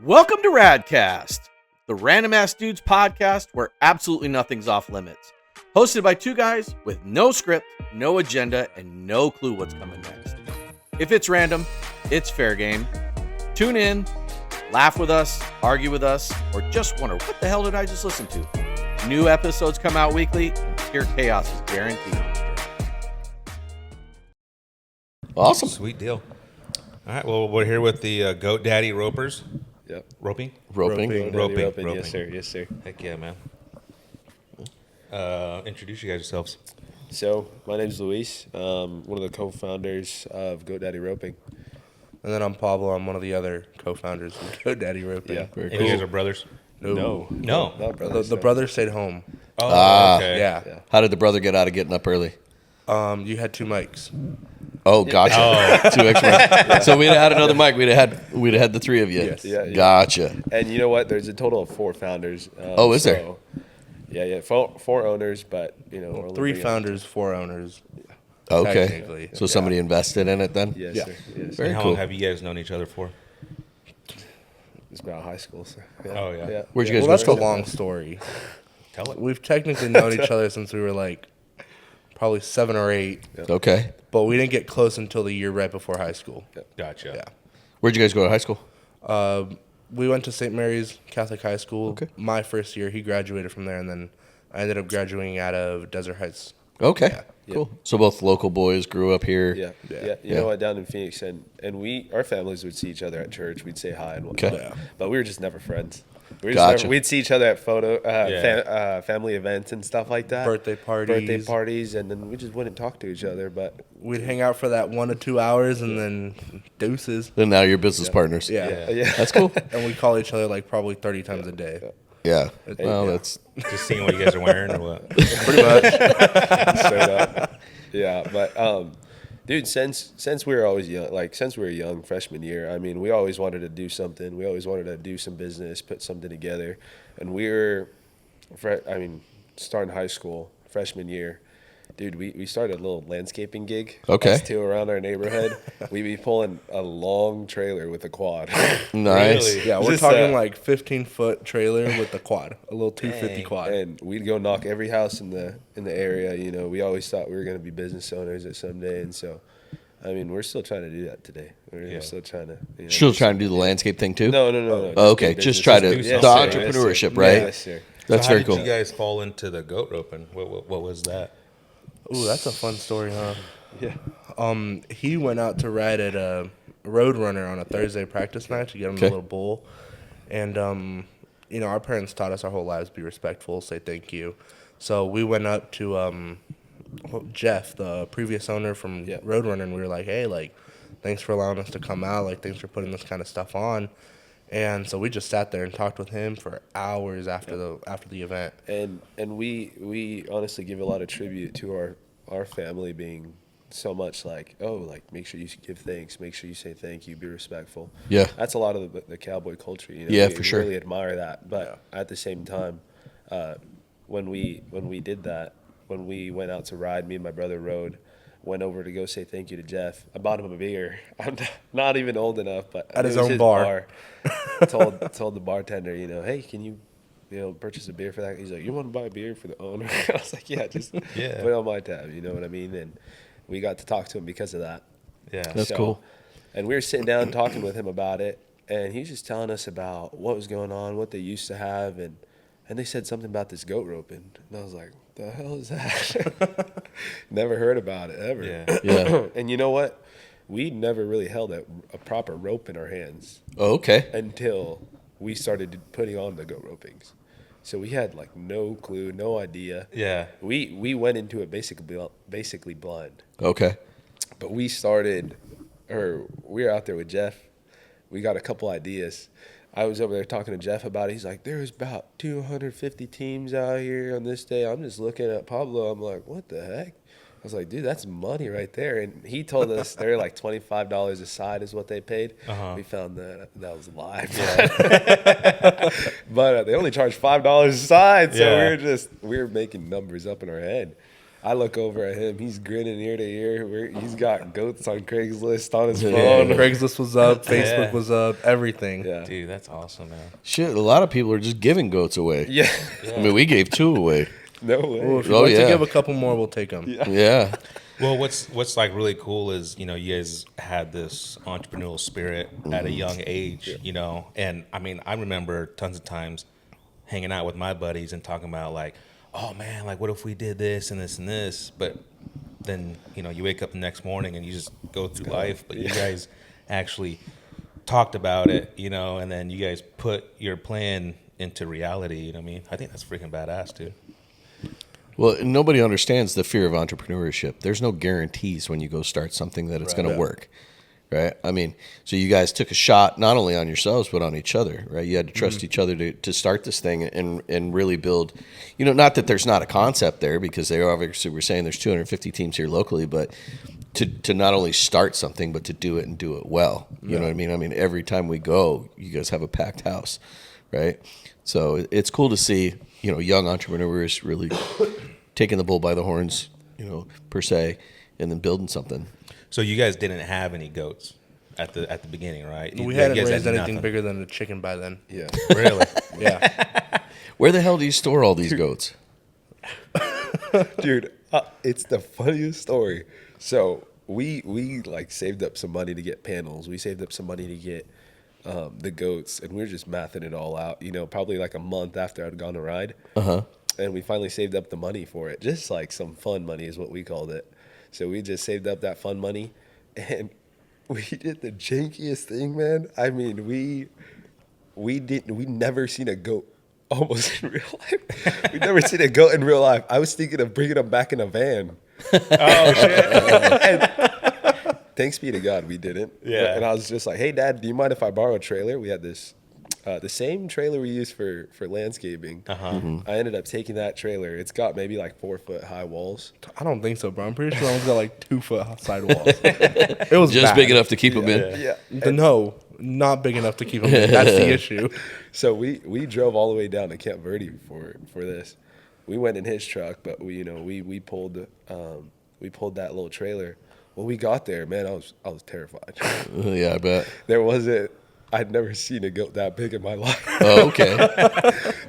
Welcome to Radcast, the Random Ass Dudes podcast where absolutely nothing's off limits. Hosted by two guys with no script, no agenda, and no clue what's coming next. If it's random, it's fair game. Tune in, laugh with us, argue with us, or just wonder what the hell did I just listen to? New episodes come out weekly, and pure chaos is guaranteed. Awesome. Sweet deal. All right. Well, we're here with the Goat Daddy Ropers. Yep. Roping. Roping. Yes, sir. Yes, sir. Heck yeah, man. Introduce you guys yourselves. So, my name's Luis. One of the co-founders of Goat Daddy Roping. And then I'm Pablo. I'm one of the other co-founders of Go Daddy Roping. Yeah. And you guys are brothers? No. No. The brother stayed home. Oh, okay. Yeah. How did the brother get out of getting up early? You had two mics. Oh, gotcha. Two extra. So we'd have had another mic. We'd have had the three of you. Yes. Yeah. Gotcha. And you know what? There's a total of 4 founders. Is there? Yeah. Four owners, but, you know. Well, 3 founders, 4 owners. Okay. Technically. So somebody invested in it then? Yes, Yeah. sir. Yes. Very And how cool. long have you guys known each other for? It's about high school, so. Oh, yeah. Where'd you guys Well, go to that's a school? long story. Tell it. We've technically known each other since we were like probably 7 or 8, Okay. but we didn't get close until the year right before high school. Gotcha. Yeah. Where'd you guys go to high school? We went to St. Mary's Catholic High School. Okay. My first year, he graduated from there, and then I ended up graduating out of Desert Heights. Okay. Yeah. Cool. So both local boys grew up here. Yeah. You Yeah. know what? Down in Phoenix, and our families would see each other at church. We'd say hi and whatnot. Okay. Yeah. But we were just never friends. Gotcha. We'd see each other at family events and stuff like that. Birthday parties. And then we just wouldn't talk to each other. But We'd hang out for that 1 to 2 hours, and then deuces. And now you're business partners. Yeah. yeah, That's cool. And we call each other like probably 30 times a day. Yeah. Well, Yeah. that's Just seeing what you guys are wearing or what? Pretty much. straight up. Yeah, but dude, since we were always young, since we were young, freshman year, I mean, we always wanted to do something. We always wanted to do some business, put something together. And we were, starting high school, freshman year, dude, we started a little landscaping gig. Okay. Us two around our neighborhood. We'd be pulling a long trailer with a quad. nice. Really? Yeah, we're Just, talking like 15-foot trailer with the quad, a little 250 Dang. quad. And we'd go knock every house in the area. You know, we always thought we were going to be business owners at someday. And so, I mean, we're still trying to do that today. We're still trying to. You know, Still trying to do the landscape thing too? No. Oh, okay. Just try to, do the something. entrepreneurship, Yes, right? Yes, sir. That's So how very cool. did you guys fall into the goat roping? What was that? Ooh, that's a fun story, huh? Yeah. He went out to ride at a Roadrunner on a Thursday practice night to get him Okay. a little bull. And, you know, our parents taught us our whole lives be respectful, say thank you. So we went up to Jeff, the previous owner from Roadrunner, and we were like, hey, like, thanks for allowing us to come out. Like, thanks for putting this kind of stuff on. And so we just sat there and talked with him for hours after the event. And we honestly give a lot of tribute to our family being so much like, make sure you give thanks, make sure you say thank you, be respectful. Yeah. That's a lot of the cowboy culture. You know? Yeah, we for sure. really admire that. But at the same time, when we did that, when we went out to ride, me and my brother went over to go say thank you to Jeff. I bought him a beer. I'm not even old enough, but At it his was own bar. told the bartender, you know, hey, can you purchase a beer for that? He's like, you want to buy a beer for the owner? I was like, yeah, just put it on my tab. You know what I mean? And we got to talk to him because of that. Yeah. That's cool. And we were sitting down talking with him about it, and he's just telling us about what was going on, what they used to have, and they said something about this goat roping. And I was like, the hell is that? Never heard about it, ever. Yeah. Yeah. And you know what? We never really held a proper rope in our hands Oh, okay. until we started putting on the goat ropings. So we had like no clue, no idea. Yeah. We went into it basically blind. Okay. But we were out there with Jeff. We got a couple ideas. I was over there talking to Jeff about it. He's like, there's about 250 teams out here on this day. I'm just looking at Pablo. I'm like, what the heck? I was like, dude, that's money right there. And he told us they're like $25 a side is what they paid. We found that was a lie. But they only charge $5 a side. So we were making numbers up in our head. I look over at him. He's grinning ear to ear. He's got goats on Craigslist on his Yeah. phone. Craigslist was up, Facebook Yeah. was up, everything. Yeah. Dude, that's awesome, man. Shit, a lot of people are just giving goats away. Yeah. I mean, we gave 2 away. No way. Well, if you'd Oh, like yeah. to give a couple more, we'll take them. Yeah. Well, what's like really cool is, you know, you guys had this entrepreneurial spirit at a young age, you know, and I mean, I remember tons of times hanging out with my buddies and talking about like, oh man, like what if we did this and this and this, but then, you know, you wake up the next morning and you just go through life, but you guys actually talked about it, you know, and then you guys put your plan into reality, you know what I mean? I think that's freaking badass, dude. Well, nobody understands the fear of entrepreneurship. There's no guarantees when you go start something that it's going to work, right? I mean, so you guys took a shot not only on yourselves but on each other, right? You had to trust each other to start this thing and really build. You know, not that there's not a concept there, because they obviously were saying there's 250 teams here locally, but to not only start something but to do it and do it well. You know what I mean? I mean, every time we go, you guys have a packed house, right? So it's cool to see, you know, young entrepreneurs really taking the bull by the horns, you know, per se, and then building something. So you guys didn't have any goats at the beginning, right? We You hadn't guys raised had anything nothing. bigger than a chicken by then. Yeah. Really? Yeah. Where the hell do you store all these goats? Dude, it's the funniest story. So we like saved up some money to get panels. We saved up some money to get the goats, and we were just mathing it all out. You know, probably like a month after I'd gone to ride. And we finally saved up the money for it. Just like some fun money is what we called it. So we just saved up that fun money, and we did the jankiest thing, man. I mean, we never seen a goat almost in real life. We'd never seen a goat in real life. I was thinking of bringing them back in a van. Oh shit! Thanks be to God, we didn't. Yeah. And I was just like, "Hey, Dad, do you mind if I borrow a trailer?" We had this, the same trailer we used for landscaping. I ended up taking that trailer. It's got maybe like 4-foot high walls. I don't think so, bro. I'm pretty sure I got like 2-foot sidewalls. It was Just bad. big enough to keep them in. Yeah. No, not big enough to keep them in. That's the issue. So we drove all the way down to Camp Verde for this. We went in his truck, but we pulled that little trailer. When we got there, man, I was terrified. Yeah, I bet. I'd never seen a goat that big in my life. Oh, okay.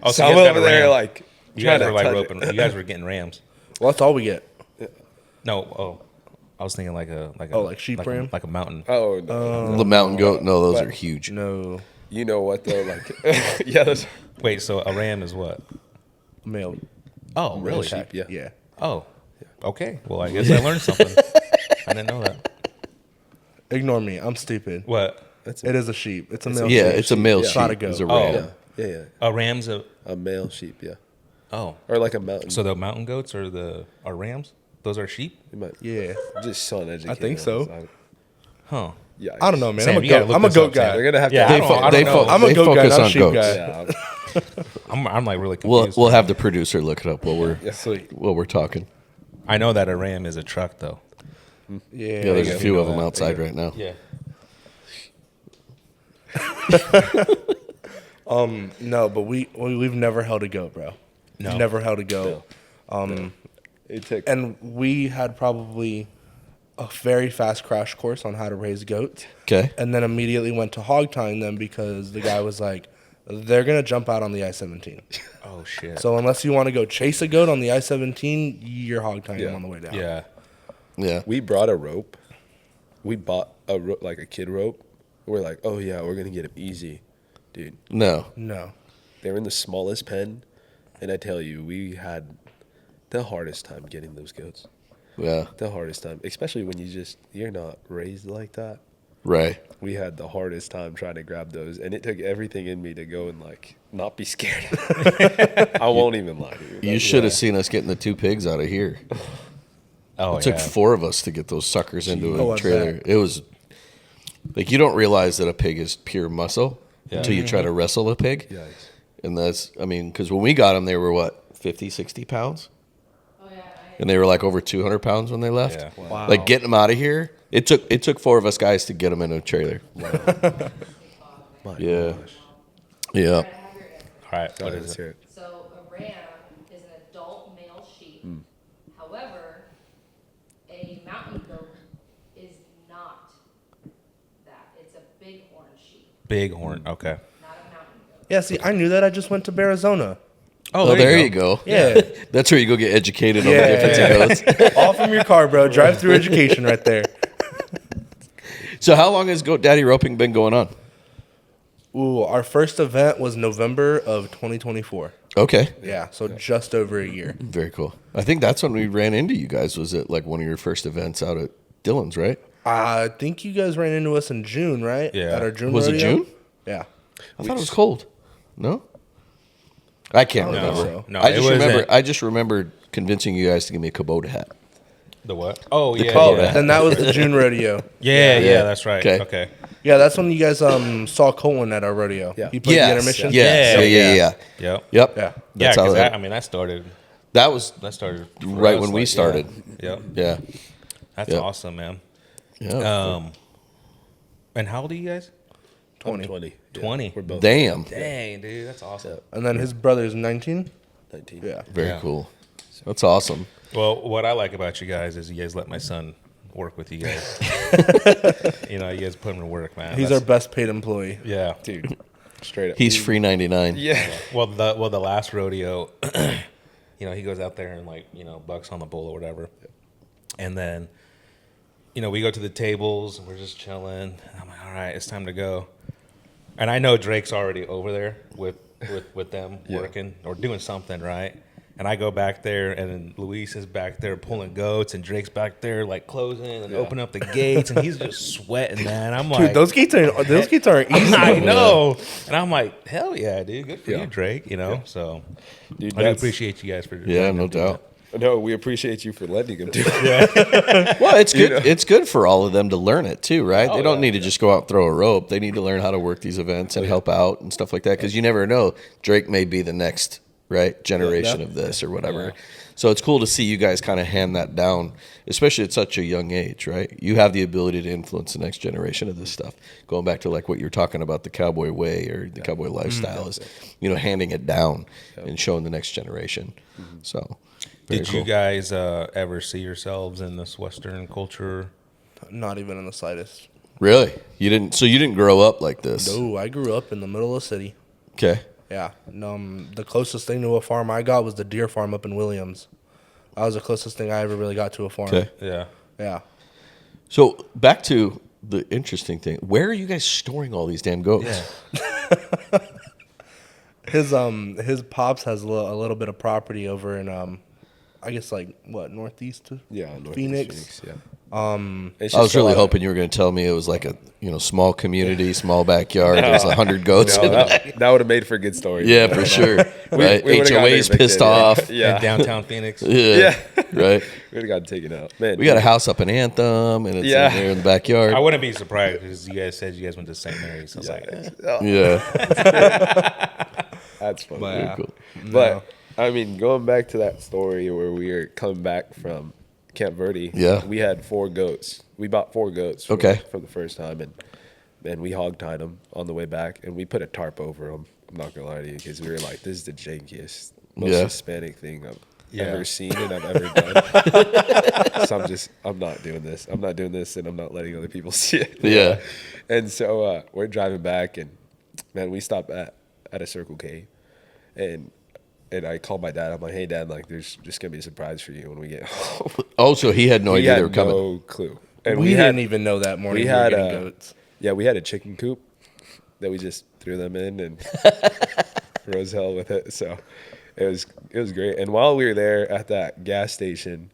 Oh, So you I'm guys got over a there ram. like You guys trying were to like touch roping. it. You guys were getting rams. Well, that's all we get. No, I was thinking like sheep like ram? like a mountain. Oh no. The mountain goat, no, those But- are huge. No You know what though? Like yeah, that's Wait, so a ram is what? male. Oh, really? sheep, yeah. Yeah. Oh, okay. Well, I guess I learned something. I didn't know that. Ignore me. I'm stupid. What? It is a sheep. It's a male. Yeah, sheep. it's a male Yeah. sheep. Not a goat. It's a Oh. ram. yeah. A ram's a A male sheep, yeah. oh. Or like a mountain. So the mountain goats are rams? Those are sheep? You might- Yeah. just so uneducated. I think on so. this side. Huh. Yeah. I don't know, man. Sam, I'm a you gotta goat. look I'm a this goat up, Sam. guy. They're gonna have to. Yeah, They, I don't- fo- I they, don't fo- know. I'm a they goat guy, focus not a on sheep goats. guy. Yeah. I'm like really We'll confused. we'll have the producer look it up while we're Sweet. talking. I know that a ram is a truck though. Yeah. Yeah, there's you a go. few You of know them that. outside right now. Yeah. No, but we've never held a goat, bro. No. We've never held a goat. It took. And we had probably a very fast crash course on how to raise goats. Okay. And then immediately went to hog tying them because the guy was like, they're going to jump out on the I-17. Oh shit. So unless you want to go chase a goat on the I-17, you're hog tying them Yeah. on the way down. yeah. Yeah. We brought a rope. We bought like a kid rope. We're like, oh yeah, we're gonna get him easy, dude. No. No. They were in the smallest pen, and I tell you, we had the hardest time getting those goats. Yeah. The hardest time, especially when you're not raised like that. Right. We had the hardest time trying to grab those, and it took everything in me to go and like not be scared. I won't even lie to you. You should have seen us getting the 2 pigs out of here. Oh It took yeah. 4 of us to get those suckers into Oh, a I trailer. bet. It was like you don't realize that a pig is pure muscle Yeah. until you try to wrestle a pig. Yikes. And that's, I mean, because when we got them, they were what, 50, 60 pounds? And they were like over 200 pounds when they left. Yeah. Wow. Like getting them out of here, it took 4 of us guys to get them in a trailer. My Yeah. gosh. Yeah. All right. Go What ahead, is let's it? hear it. So a ram is an adult male sheep. However, bighorn sheep, Bighorn. Okay. not a mountain goat. Yeah, see, I knew that. I just went to Arizona. Oh, there you go. Yeah. That's where you go get educated on the difference of goats. All from your car, bro. Drive through education right there. So how long has Goat Daddy roping been going on? Ooh, our first event was November of 2024. Okay. Yeah, so just over a year. Very cool. I think that's when we ran into you guys. Was it like one of your first events out at Dillon's, right? I think you guys ran into us in June, right? Yeah. At our June Was it rodeo? June? Yeah. I thought it was cold. No? I can't No, remember. so. No, I it just wasn't. remember. I just remembered convincing you guys to give me a Kubota hat. The what? Oh, yeah. Oh, yeah. then that was the June rodeo. Yeah, that's right. Okay. Okay. Yeah, that's when you guys saw Colin at our rodeo. Yeah. He played the intermission. Yeah. Yeah. Yep. Yeah. Yeah, That's because how that started. that was That started for right us, when we like, started. Yeah. Yeah. That's Yep. awesome, man. Yeah. And how old are you guys? 20. 20. 20. We're both Damn. Dang, dude, that's awesome. And then his brother's 19. 19. Yeah. Very Yeah. cool. That's awesome. Well, what I like about you guys is you guys let my son work with you guys. You guys put him to work, man. He's our best paid employee. yeah. Dude, straight up. He's free 99. Yeah. Well, the last rodeo, he goes out there and bucks on the bull or whatever, and then, we go to the tables and we're just chilling. And I'm like, all right, it's time to go. And I know Drake's already over there with them working or doing something, right? And I go back there, and then Luis is back there pulling goats, and Drake's back there like closing and opening up the gates, and he's just sweating, man. I'm like, Dude, those gates aren't easy. I know. And I'm like, hell yeah, dude. Good for Yeah. you, Drake, So Dude, I do that's- appreciate you guys for Yeah, no doubt. No, we appreciate you for letting him do it. Well, it's good. It's good for all of them to learn it too, right? Oh, they don't yeah, need to just go out and throw a rope. They need to learn how to work these events and help out and stuff like that. Because you never know, Drake may be the next generation of this or whatever. Yeah. So it's cool to see you guys kind of hand that down, especially at such a young age, right? You have the ability to influence the next generation of this stuff. Going back to like what you're talking about, the cowboy way or the cowboy lifestyle is, handing it down and showing the next generation. So. Very Did you cool. guys ever see yourselves in this Western culture? Not even in the slightest. Really? You didn't? So you didn't grow up like this? No, I grew up in the middle of the city. Okay. Yeah. The closest thing to a farm I got was the deer farm up in Williams. That was the closest thing I ever really got to a farm. Okay. Yeah. Yeah. So back to the interesting thing. Where are you guys storing all these damn goats? His pops has a little bit of property over in I guess northeast Yeah, Northeast Phoenix. yeah. I It's was just a really lot of- hoping you were going to tell me it was like a small community, small backyard. There's 100 goats. No, in it. that would have made for a good story. Yeah, for sure. Right? we would've gotten HOA's evicted, pissed yeah. off. Yeah. In downtown Phoenix. Yeah. Right. We would have gotten taken out. Man, We got a house up in Anthem, and it's Yeah. in there in the backyard. I wouldn't be surprised because you guys said you guys went to St. Mary's. So I was like, Yeah. That's funny. But, yeah. Cool. But I mean, going back to that story where we were coming back from Camp Verde, Yeah. we had 4 goats. We bought 4 goats for the first time, and we hog tied them on the way back, and we put a tarp over them. I'm not gonna lie to you, because we were like, this is the jankiest, most Hispanic thing I've ever seen and I've ever done. So I'm not doing this. I'm not doing this, and I'm not letting other people see it. Yeah. And so we're driving back, and man, we stopped at a Circle K, and I called my dad. I'm like, hey, Dad, like, there's just going to be a surprise for you when we get home. Oh, so he had no He idea had they were coming. no clue. And we didn't even know that morning we we were had getting goats. Yeah, we had a chicken coop that we just threw them in and rose hell with it. So it was great. And while we were there at that gas station,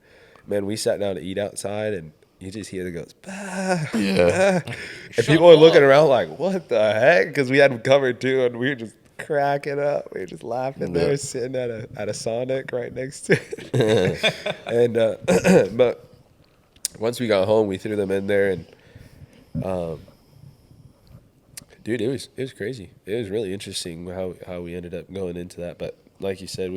man, we sat down to eat outside, and you just hear the goats, bah, Yeah. bah. And people were looking around like, what the heck? Because we had them covered too, and we were just cracking up. We were just laughing there, sitting at a Sonic right next to it. And but once we got home, we threw them in there, and dude, it was crazy. It was really interesting how we ended up going into that. But like he said,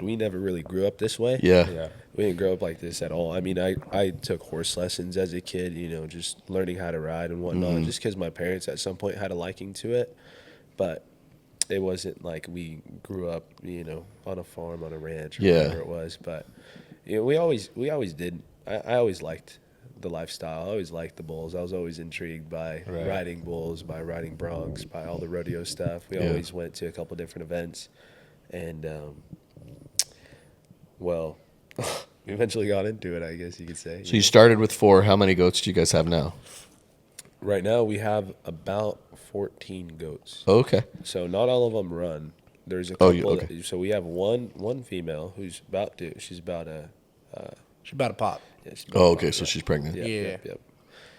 we never really grew up this way. Yeah. We didn't grow up like this at all. I mean, I took horse lessons as a kid, just learning how to ride and whatnot, just because my parents at some point had a liking to it. But it wasn't like we grew up, on a farm, on a ranch, or whatever it was. But we always did. I always liked the lifestyle. I always liked the bulls. I was always intrigued by riding bulls, by riding broncs, by all the rodeo stuff. We always went to a couple different events, and well, we eventually got into it, I guess you could say. So you started with 4. How many goats do you guys have now? Right now we have about 14 goats. Oh, okay. So not all of them run. There's a Oh, couple. okay. So we have one female who's about to. She's about a. She's about to pop. Yeah, she's about Oh, to okay. pop, So she's pregnant. Yeah.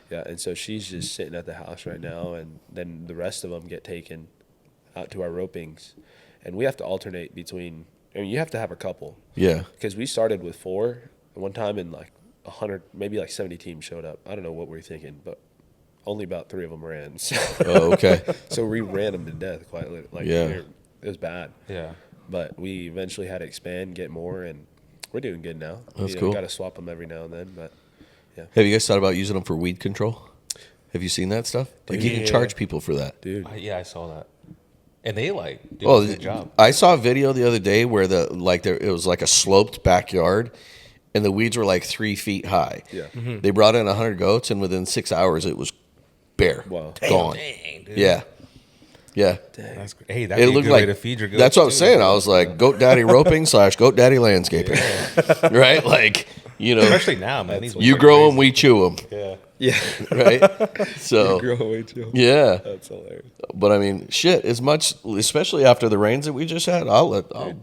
Yeah, and so she's just sitting at the house right now, and then the rest of them get taken out to our ropings, and we have to alternate between. I mean, you have to have a couple. Yeah. Because we started with 4 one time, and like 100, maybe like 70 teams showed up. I don't know what we were thinking, but only about 3 of them ran. So, Oh, okay. so we ran them to death quite like it was bad. Yeah. But we eventually had to expand, get more, and we're doing good now. That's cool. We got to swap them every now and then, but Have you guys thought about using them for weed control? Have you seen that stuff? Like you can charge people for that. dude, Yeah, I saw that. And they did Oh, a good job. I saw a video the other day where it was like a sloped backyard, and the weeds were like 3 feet high. Yeah. They brought in 100 goats, and within 6 hours, it was bare, Wow. gone. Dang, dude. Yeah, yeah. That's great. Hey, that'd It be a looked good like way to feed your goats. that's what I was too. saying. I was like, Goat Daddy roping / Goat Daddy landscaping, right? Like Especially now, man. These you are grow them, crazy. we chew them, Yeah. yeah, right? So grow away too. yeah. That's hilarious. But I mean, shit, especially after the rains that we just had, I'll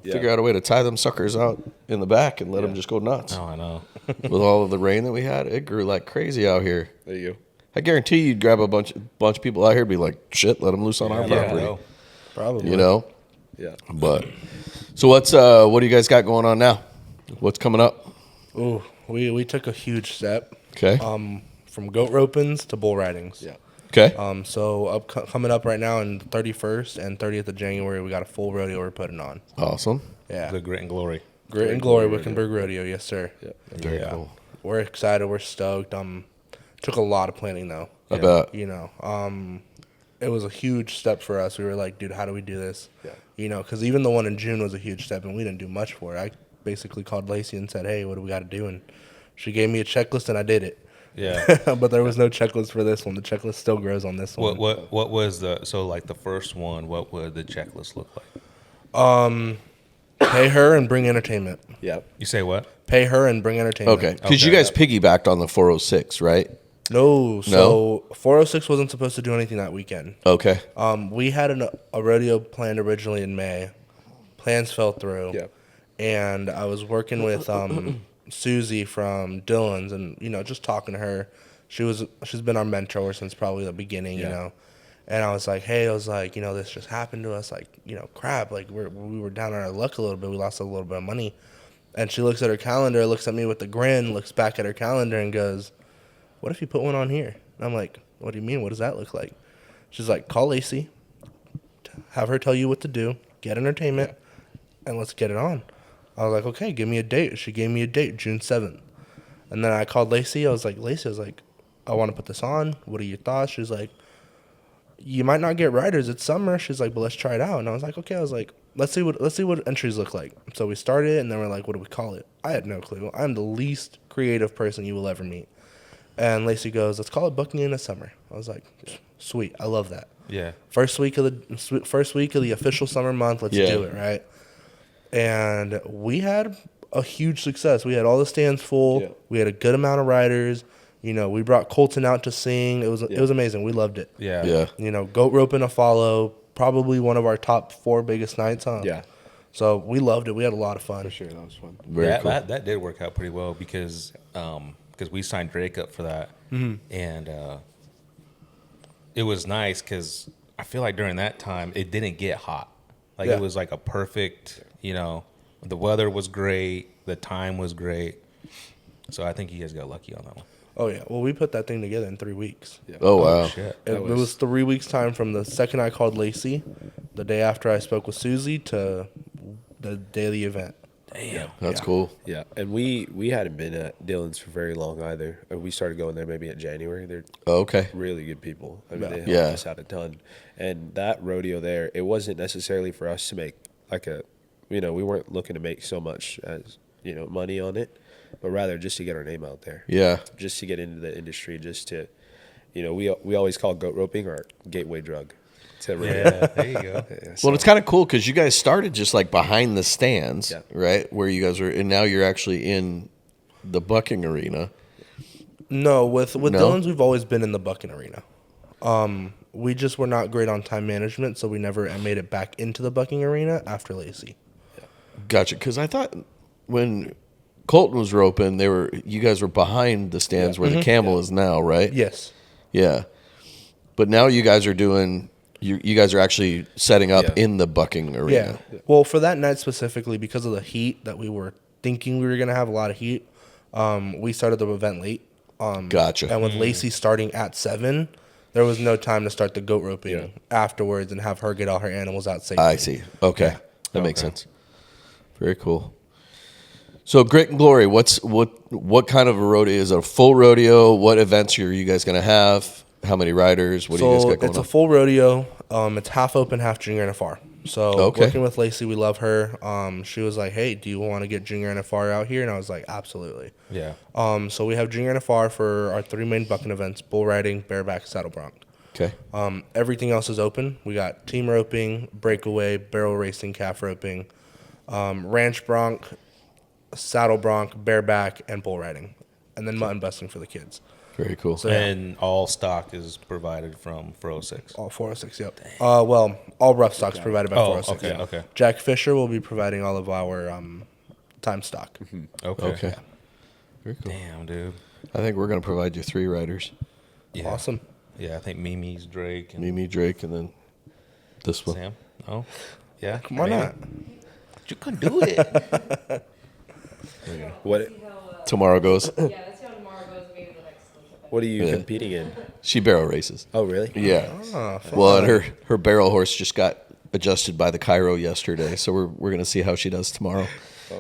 yeah. figure out a way to tie them suckers out in the back and let them just go nuts. Oh, I know. With all of the rain that we had, it grew like crazy out here. There you go. I guarantee you'd grab a bunch of people out here and be like, shit, let them loose on our Yeah, property. bro. Probably. You know? Yeah. But so what do you guys got going on now? What's coming up? Ooh, we took a huge step. Okay. From goat ropings to bull ridings. Yeah. Okay. So coming up right now on the 31st and 30th of January, we got a full rodeo we're putting on. Awesome. Yeah. The grit and glory. Great and Glory Wickenburg Rodeo, yes sir. Yeah. Very cool. We're excited. We're stoked. Took a lot of planning though. I bet. You know, it was a huge step for us. We were like, dude, how do we do this? Yeah. You know, because even the one in June was a huge step, and we didn't do much for it. I basically called Lacey and said, hey, what do we got to do? And she gave me a checklist, and I did it. Yeah. But there was no checklist for this one. The checklist still grows on this one. What was the first one? What would the checklist look like? Pay her and bring entertainment. Yeah. You say what? Pay her and bring entertainment. Okay. Because you Okay. guys piggybacked on the 406, right? No, so 406 wasn't supposed to do anything that weekend. Okay. We had a rodeo planned originally in May. Plans fell through. Yeah. And I was working with Susie from Dillon's, and just talking to her. She's been our mentor since probably the beginning, you know. And I was like, hey, this just happened to us, crap, we were down on our luck a little bit. We lost a little bit of money. And she looks at her calendar, looks at me with a grin, looks back at her calendar and goes, what if you put one on here? And I'm like, what do you mean? What does that look like? She's like, call Lacey, have her tell you what to do, get entertainment, and let's get it on. I was like, okay, give me a date. She gave me a date, June 7th. And then I called Lacey. I was like, I want to put this on. What are your thoughts? She's like, you might not get riders. It's summer. She's like, but let's try it out. And I was like, okay. I was like, let's see what entries look like. So we started, and then we're like, what do we call it? I had no clue. I'm the least creative person you will ever meet. And Lacey goes, let's call it booking in the summer. I was like, sweet. I love that. Yeah. First week of the official summer month. Let's do it, right? And we had a huge success. We had all the stands full. Yeah. We had a good amount of riders. We brought Colton out to sing. It was amazing. We loved it. Yeah. Yeah. Goat roping to follow. Probably one of our top 4 biggest nights, huh? Yeah. So we loved it. We had a lot of fun. For sure. That was fun. Very cool. That did work out pretty well because we signed Drake up for that, and it was nice because I feel like during that time it didn't get hot. Like it was like a perfect, the weather was great, the time was great, so I think you guys got lucky on that one. Oh yeah. Well, we put that thing together in 3 weeks. Yeah. Oh, wow. Shit. It was 3 weeks time from the second I called Lacey, the day after I spoke with Susie, to the day of the event. Damn. That's cool. Yeah, and we hadn't been at Dillon's for very long either. We started going there maybe in January. They're Okay. really good people. I mean, they helped Yeah. us out a ton. And that rodeo there, it wasn't necessarily for us to make we weren't looking to make so much as money on it. but rather just to get our name out there. Yeah. Just to get into the industry, just to, we always call goat roping our gateway drug. To rodeo. Yeah, there you go. Yeah, Well, it's kind of cool because you guys started just like behind the stands, Yeah. right? Where you guys were, and now you're actually in the bucking arena. No, with No? Dylan's, we've always been in the bucking arena. We just were not great on time management, so we never made it back into the bucking arena after Lacey. Gotcha. Because I thought when Colton was roping, you guys were behind the stands where the camel is now, right? Yes. Yeah. But now you guys are doing. You guys are actually setting up Yeah. in the bucking arena. Yeah. Well, for that night specifically, because of the heat that we were thinking we were going to have a lot of heat, we started the event late. Gotcha. And with Lacey starting at 7, there was no time to start the goat roping afterwards and have her get all her animals out safely. I see. Okay. That makes sense. Very cool. So Grit and Glory, what kind of a rodeo is it? A full rodeo? What events are you guys going to have? How many riders? What do you guys got going it's on? a full rodeo. It's half open, half junior NFR. So Okay. working with Lacey, we love her. She was like, "Hey, do you want to get junior NFR out here?" And I was like, "Absolutely." Yeah. So we have junior NFR for our 3 main bucking events: bull riding, bareback, saddle bronc. Okay. Everything else is open. We got team roping, breakaway, barrel racing, calf roping, ranch bronc, saddle bronc, bareback, and bull riding, and then mutton busting for the kids. Very cool. So And all stock is provided from 406. all 406, yep. Well, all rough stock's provided by Oh, 406. okay, yeah. okay. Jack Fisher will be providing all of our time stock. Okay. Very cool. Damn, dude. I think we're going to provide you 3 riders. Yeah. Awesome. Yeah, I think Mimi's, Drake, and Mimi, Drake, and then this one. Sam. Oh, yeah. Why not? You can do it. What Tomorrow goes. Yeah, that's how tomorrow goes. Maybe the next one. What are you Yeah. competing in? She barrel races. Oh, really? Yeah. Oh, Well, and her barrel horse just got adjusted by the Cairo yesterday, so we're gonna see how she does tomorrow.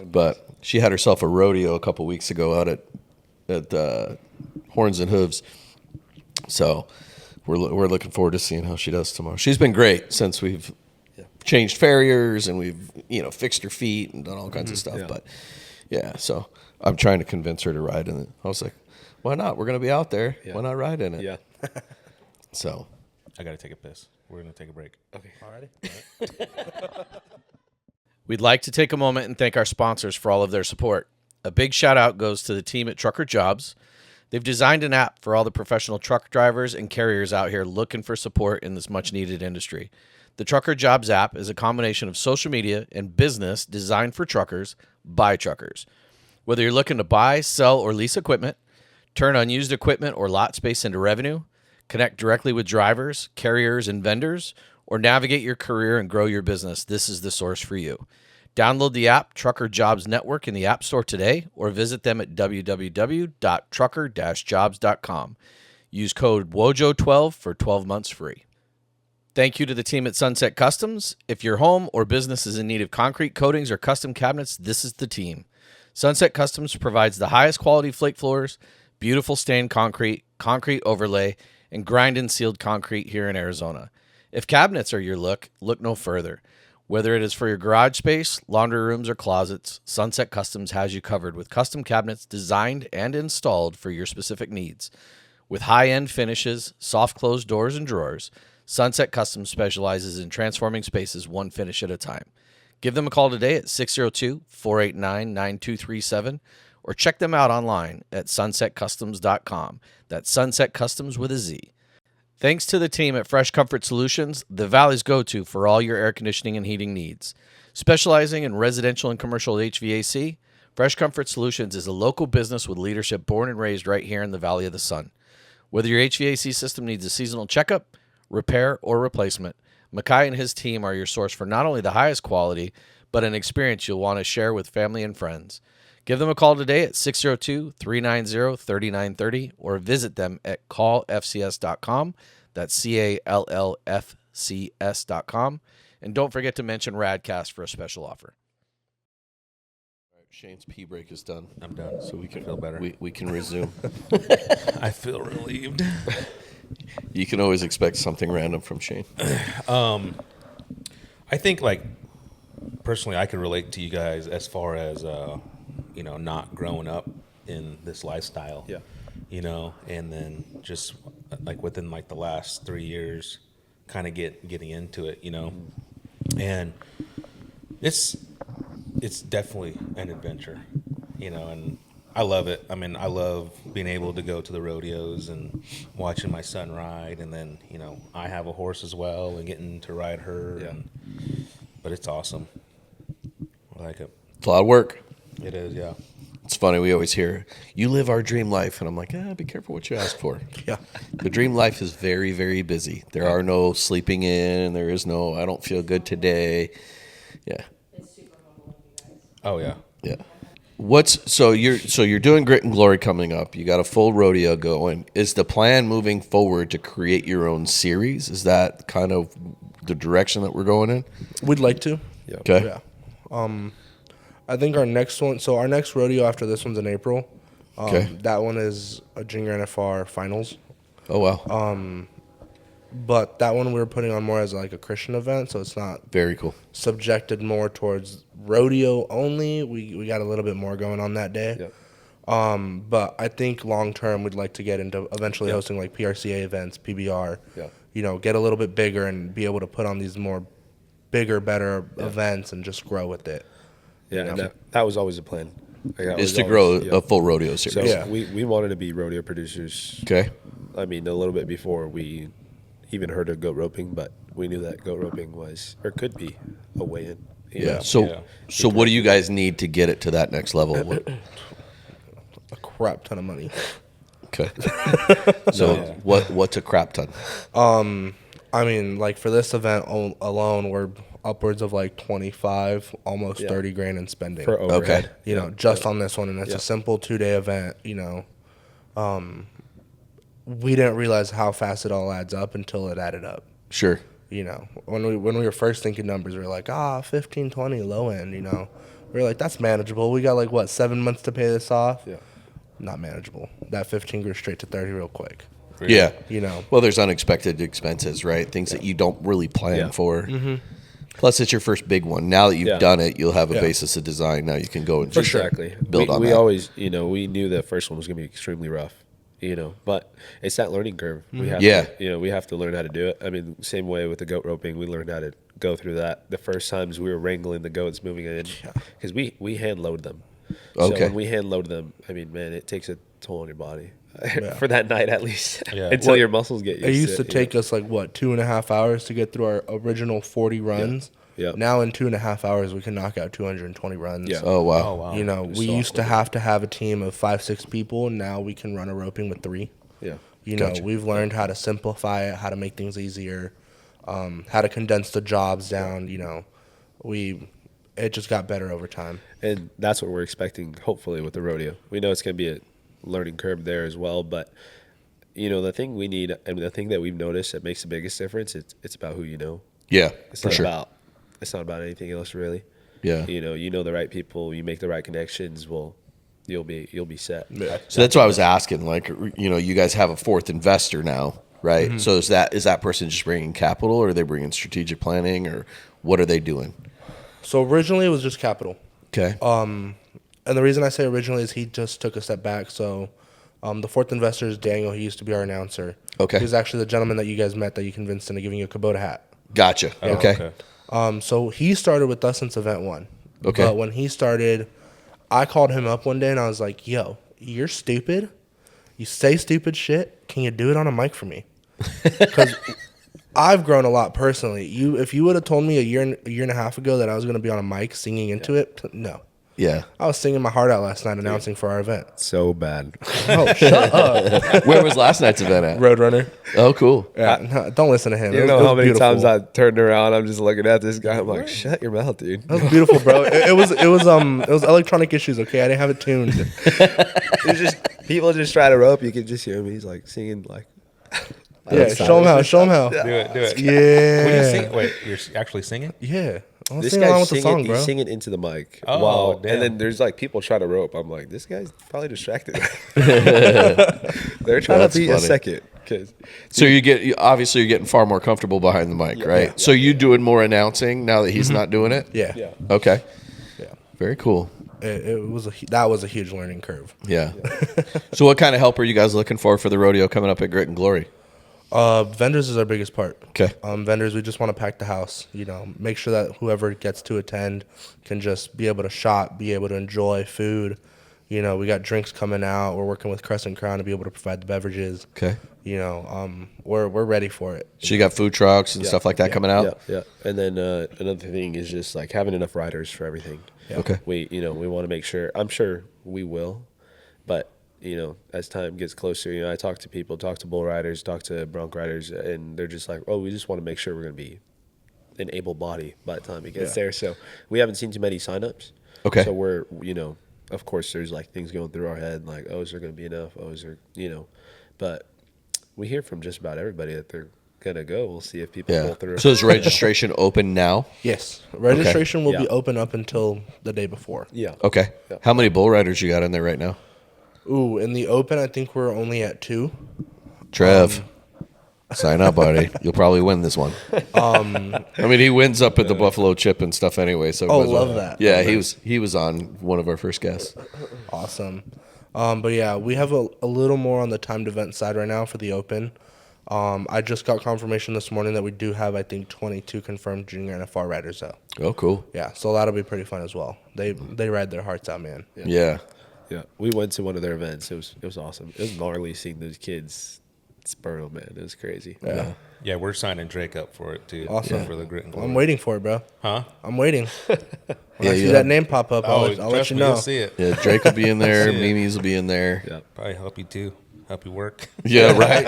But she had herself a rodeo a couple weeks ago out at Horns and Hooves, so we're looking forward to seeing how she does tomorrow. She's been great since we've changed farriers and we've fixed her feet and done all kinds of stuff. Yeah. But yeah, so I'm trying to convince her to ride in it. I was like, why not? We're gonna be out there. Yeah. Why not ride in it? Yeah. So. I got to take a piss. We're going to take a break. Okay. alrighty. We'd like to take a moment and thank our sponsors for all of their support. A big shout out goes to the team at Trucker Jobs. They've designed an app for all the professional truck drivers and carriers out here looking for support in this much needed industry. The Trucker Jobs app is a combination of social media and business designed for truckers by truckers. Whether you're looking to buy, sell, or lease equipment, turn unused equipment or lot space into revenue, connect directly with drivers, carriers, and vendors, or navigate your career and grow your business, this is the source for you. Download the app Trucker Jobs Network in the App Store today or visit them at www.trucker-jobs.com. Use code WOJO12 for 12 months free. Thank you to the team at Sunset Customs. If your home or business is in need of concrete coatings or custom cabinets, this is the team. Sunset Customs provides the highest quality flake floors, beautiful stained concrete, concrete overlay, and grind and sealed concrete here in Arizona. If cabinets are your look no further. Whether it is for your garage space, laundry rooms, or closets, Sunset Customs has you covered with custom cabinets designed and installed for your specific needs. With high-end finishes, soft closed doors and drawers, Sunset Customs specializes in transforming spaces one finish at a time. Give them a call today at 602-489-9237 or check them out online at sunsetcustoms.com. That's Sunset Customs with a Z. Thanks to the team at Fresh Comfort Solutions, the Valley's go-to for all your air conditioning and heating needs. Specializing in residential and commercial HVAC, Fresh Comfort Solutions is a local business with leadership born and raised right here in the Valley of the Sun. Whether your HVAC system needs a seasonal checkup, repair, or replacement, Makai and his team are your source for not only the highest quality, but an experience you'll want to share with family and friends. Give them a call today at 602-390-3930 or visit them at callfcs.com. That's CALLFCS.com. And don't forget to mention Radcast for a special offer. Shane's pee break is done. I'm done. So we can feel better. We can resume. I feel relieved. You can always expect something random from Shane. I think, like, personally, I could relate to you guys as far as, not growing up in this lifestyle. Yeah. And then just like within like the last 3 years, kind of getting into it, and it's definitely an adventure, and I love it. I mean, I love being able to go to the rodeos and watching my son ride, and then I have a horse as well and getting to ride her. Yeah. But it's awesome. I like it. It's a lot of work. It is, yeah. It's funny, we always hear, you live our dream life. And I'm like, be careful what you ask for. Yeah. The dream life is very, very busy. There are no sleeping in. There is no, I don't feel good today. Yeah. It's super humble of you guys. Oh yeah. Yeah. So you're doing Grit and Glory coming up. You got a full rodeo going. Is the plan moving forward to create your own series? Is that kind of the direction that we're going in? We'd like to. Yeah. Okay. Yeah. I think our next rodeo after this one's in April. Okay. That one is a junior NFR finals. Oh, wow. But that one we were putting on more as like a Christian event, so it's not Very cool. subjected more towards rodeo only. We got a little bit more going on that day. Yeah. But I think long term we'd like to get into eventually hosting like PRCA events, PBR. Yeah. Get a little bit bigger and be able to put on these more bigger, better events and just grow with it. Yeah, and that was always the plan. Is to grow a full rodeo series. So Yeah. we wanted to be rodeo producers. Okay. I mean, a little bit before we even heard of goat roping, but we knew that goat roping was or could be a way in. Yeah. So what do you guys need to get it to that next level? A crap ton of money. Okay. So what's a crap ton? I mean, like for this event alone, we're upwards of like 25, almost 30 grand in spending. For overhead. Okay. Just on this one, and it's a simple 2-day event. We didn't realize how fast it all adds up until it added up. Sure. When we were first thinking numbers, we were like, 15, 20 low end. We were like, that's manageable. We got like 7 months to pay this off. Yeah. Not manageable. That 15 grew straight to 30 real quick. Yeah. Well, there's unexpected expenses, right? Things that you don't really plan for. Mm-hmm. Plus, it's your first big one. Now that you've done it, you'll have a Yeah. basis of design. Now you can go and Exactly. build on we that. always, we knew the first one was going to be extremely rough, but it's that learning curve. We have to, we have to learn how to do it. I mean, same way with the goat roping, we learned how to go through that. The first times we were wrangling the goats moving in, because we hand load them. So Okay. when we hand load them, I mean, man, it takes a toll on your body for that night at least, Yeah. until your muscles get used to it. It used to take us like 2.5 hours to get through our original 40 runs. Yeah. Now in 2.5 hours we can knock out 220 runs. Yeah. Oh, wow. Oh wow. We used to have a team of 5-6 people, and now we can run a roping with 3. Yeah. Gotcha. We've learned how to simplify it, how to make things easier, how to condense the jobs down. It just got better over time. And that's what we're expecting, hopefully, with the rodeo. We know it's going to be a learning curve there as well, but the thing we need, and the thing that we've noticed that makes the biggest difference, it's about who you know. Yeah, It's for not sure. it's not about anything else really. Yeah. You know the right people, you make the right connections, you'll be set. Yeah. So that's why I was asking. Like, you guys have a fourth investor now, right? Mm-hmm. So is that person just bringing capital, or are they bringing strategic planning, or what are they doing? So originally it was just capital. Okay. And the reason I say originally is he just took a step back. So the fourth investor is Daniel. He used to be our announcer. Okay. He's actually the gentleman that you guys met that you convinced into giving you a Kubota hat. Gotcha. Okay. So he started with us since event 1. Okay. But when he started, I called him up one day and I was like, yo, you're stupid. You say stupid shit. Can you do it on a mic for me? Because I've grown a lot personally. If you would have told me a year and a half ago that I was going to be on a mic singing into it, no. Yeah. I was singing my heart out last night announcing for our event. So bad. Oh, shut up. Where was last night's event at? Roadrunner. Oh, cool. Yeah, no, don't listen to him. You It know was how many beautiful. times I turned around, I'm just looking at this guy, I'm like, shut your mouth, dude. It was beautiful, bro. It was electronic issues. Okay, I didn't have it tuned. It's just people just try to rope. You can just hear him. He's like singing like. Yeah, show him how. Show him how. Do it. Yeah. When you sing, wait, you're actually singing? Yeah. I'll This sing along guy's with the singing, song, bro. he's singing into the mic. Oh, wow. damn. And then there's like people trying to rope. I'm like, this guy's probably distracted. They're trying That's to be a funny. second. 'Cause So obviously you're getting far more comfortable behind the mic, right? yeah, So you doing more announcing now that he's not doing it? Yeah. Yeah. Okay. Yeah. Very cool. that was a huge learning curve. Yeah. So what kind of help are you guys looking for the rodeo coming up at Grit and Glory? Vendors is our biggest part. Okay. Vendors, we just want to pack the house. Make sure that whoever gets to attend can just be able to shop, be able to enjoy food. We got drinks coming out. We're working with Crescent Crown to be able to provide the beverages. Okay. We're ready for it. So you got food trucks and stuff like that coming out? Yeah. And then another thing is just like having enough riders for everything. Yeah. Okay. We want to make sure, I'm sure we will, but as time gets closer, I talk to people, talk to bull riders, talk to bronc riders, and they're just like, oh, we just want to make sure we're going to be an able body by the time it gets there. So we haven't seen too many signups. Okay. So we're, of course there's like things going through our head, like, oh, is there going to be enough? Oh, is there, but we hear from just about everybody that they're going to go. We'll see if people pull through. So is registration open now? Yes. Registration will Yeah. be open up until the day before. Yeah. Okay. Yeah. How many bull riders you got in there right now? Ooh, in the open, I think we're only at 2. Trev, sign up, buddy. You'll probably win this one. He wins up at the Buffalo Chip and stuff anyway. So Oh, love that. Yeah, Love he was on one of our first guests. Awesome. But yeah, we have a little more on the timed event side right now for the open. I just got confirmation this morning that we do have, I think, 22 confirmed junior NFR riders though. Oh, cool. Yeah, so that'll be pretty fun as well. They ride their hearts out, man. Yeah. Yeah, we went to one of their events. It was awesome. It was gnarly seeing those kids spur them, man. It was crazy. Yeah, we're signing Drake up for it too. Awesome. For the Grit and Glory. I'm waiting for it, bro. Huh? I'm waiting. When I see yeah. that name pop up, I'll trust let you me, know. You'll see it. Yeah, Drake will be in there. See it. Mimi's will be in there. Yeah. Probably help you too. Help you work. Yeah, right.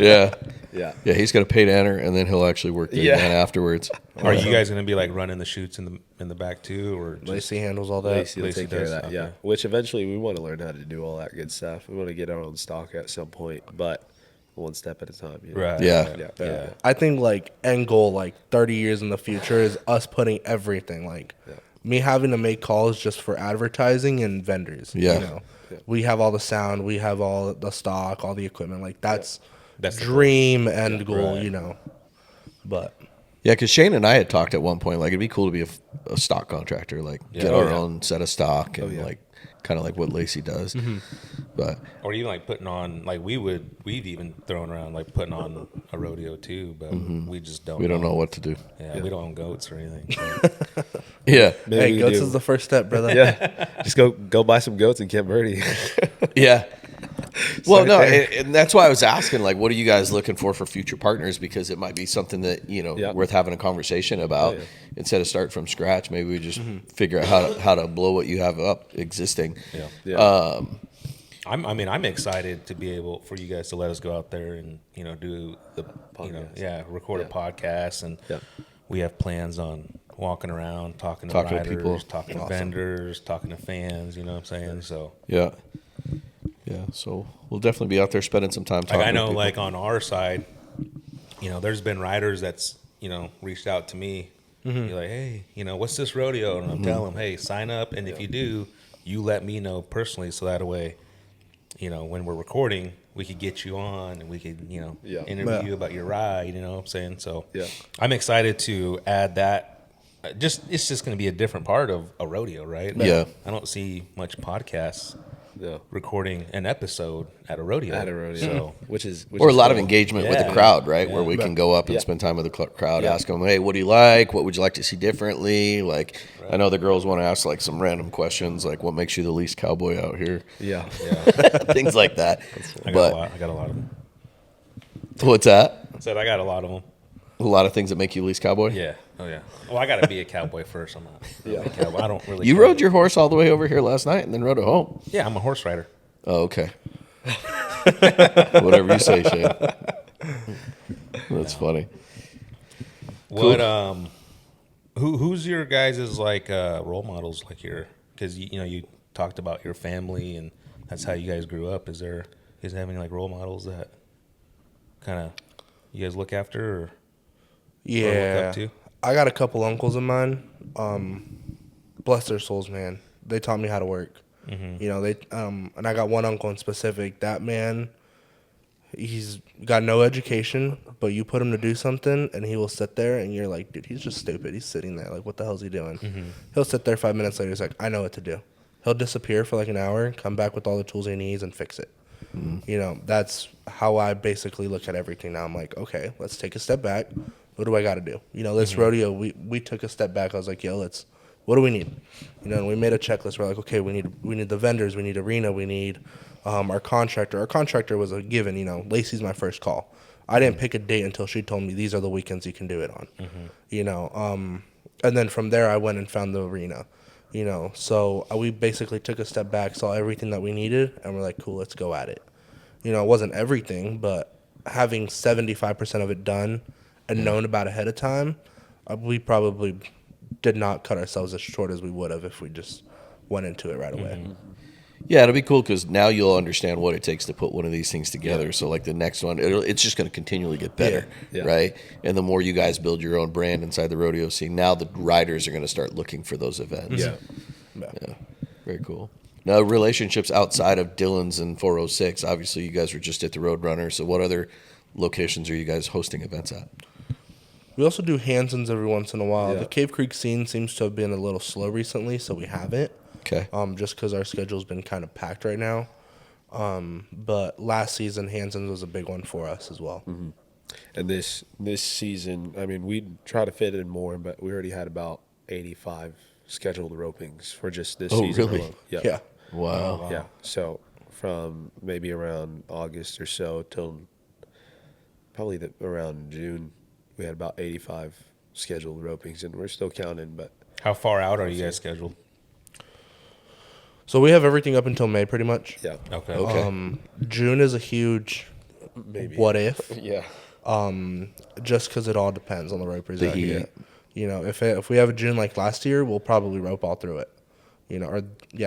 Yeah. Yeah. Yeah, he's going to pay to enter, and then he'll actually work the event afterwards. Are you guys going to be like running the shoots in the back too, or just, Lacey handles all that. Lacey will Lacey take care of does, that. okay. Yeah. Which eventually we want to learn how to do all that good stuff. We want to get our own stock at some point, but one step at a time. right? Yeah. Yeah. I think end goal 30 years in the future is us putting everything me having to make calls just for advertising and vendors. Yeah. We have all the sound, we have all the stock, all the equipment. That's That's the dream end goal, right. But Yeah, because Shane and I had talked at one point, it'd be cool to be a stock contractor, get Oh, our yeah. own set of stock and kind of like what Lacey does. But Or even putting on we've even thrown around putting on a rodeo too, but we just don't. we don't know what to do. Yeah, we don't own goats or anything. So. Yeah. Maybe we goats do. is the first step, brother. Yeah. Just go buy some goats in Camp Verde. Yeah. Well, no, there. and that's why I was asking, what are you guys looking for future partners? Because it might be something that, worth having a conversation about. Instead of start from scratch, maybe we just figure out how to blow what you have up existing. Yeah. I'm excited to be able for you guys to let us go out there and do the record a podcast, and we have plans on walking around, talking to riders, people. talking to vendors, talking to fans. You know what I'm saying? So Yeah. Yeah. So we'll definitely be out there spending some time talking I know, to people. on our side, there's been riders that's reached out to me. You're like, hey, what's this rodeo? And I'm telling them, hey, sign up, and if you do, you let me know personally, so that way, when we're recording, we could get you on and we could, interview you about your ride. You know what I'm saying? So I'm excited to add that. It's just going to be a different part of a rodeo, right? Yeah. I don't see much podcasts No. recording an episode at a rodeo. So Which is Or a lot of cool. engagement with the Yeah. crowd, right? Where we can go up and spend time with the crowd, ask them, hey, what do you like? What would you like to see differently? I know the girls want to ask some random questions, like what makes you the least cowboy out here? Yeah. Things like that. I But got a lot of them. what's that? I said I got a lot of them. A lot of things that make you least cowboy? Yeah. Oh yeah. Well, I got to be a cowboy first. I'm not. Yeah. A cowboy. I don't really. You care. rode your horse all the way over here last night and then rode it home. Yeah, I'm a horse rider. Oh, okay. Whatever you say, Shane. That's funny. What who's your guys' role models because you talked about your family and that's how you guys grew up. Is you guys have any role models that kind of you guys look after or Yeah. look up to? I got a couple uncles of mine. Bless their souls, man. They taught me how to work. They and I got one uncle in specific. That man, he's got no education, but you put him to do something and he will sit there and you're like, dude, he's just stupid. He's sitting there like, what the hell is he doing? He'll sit there 5 minutes later. He's like, I know what to do. He'll disappear for like an hour, come back with all the tools he needs, and fix it. You know, that's how I basically look at everything now. I'm like, okay, let's take a step back. What do I got to do? You know, this rodeo, we took a step back. I was like, yo, what do we need? You know, and we made a checklist. We're like, okay, we need the vendors, we need arena, we need our contractor. Our contractor was a given. You know, Lacey's my first call. I didn't pick a date until she told me these are the weekends you can do it on. You know, and then from there I went and found the arena. You know, so we basically took a step back, saw everything that we needed, and we're like, cool, let's go at it. You know, it wasn't everything, but having 75% of it done and known about ahead of time, we probably did not cut ourselves as short as we would have if we just went into it right away. Yeah, it'll be cool because now you'll understand what it takes to put one of these things together. So, like the next one, it's just going to continually get better, right? And the more you guys build your own brand inside the rodeo scene, now the riders are going to start looking for those events. Yeah. Very cool. Now, relationships outside of Dillon's and 406, obviously you guys were just at the Roadrunner. So, what other locations are you guys hosting events at? We also do Hanson's every once in a while. Yeah. The Cave Creek scene seems to have been a little slow recently, so we haven't. Okay. Just because our schedule's been kind of packed right now. But last season, Hanson's was a big one for us as well. And this season, I mean, we try to fit in more, but we already had about 85 scheduled ropings for just this season really? alone. Yep. Yeah. Wow. Yeah. So from maybe around August or so till probably around June, we had about 85 scheduled ropings, and we're still counting. But How far out are you guys scheduled? So we have everything up until May pretty much. yeah, Okay. June is a huge maybe. what if, Yeah. just because it all depends on the ropers The out heat. here. You know, if we have a June like last year, we'll probably rope all through it. You know, or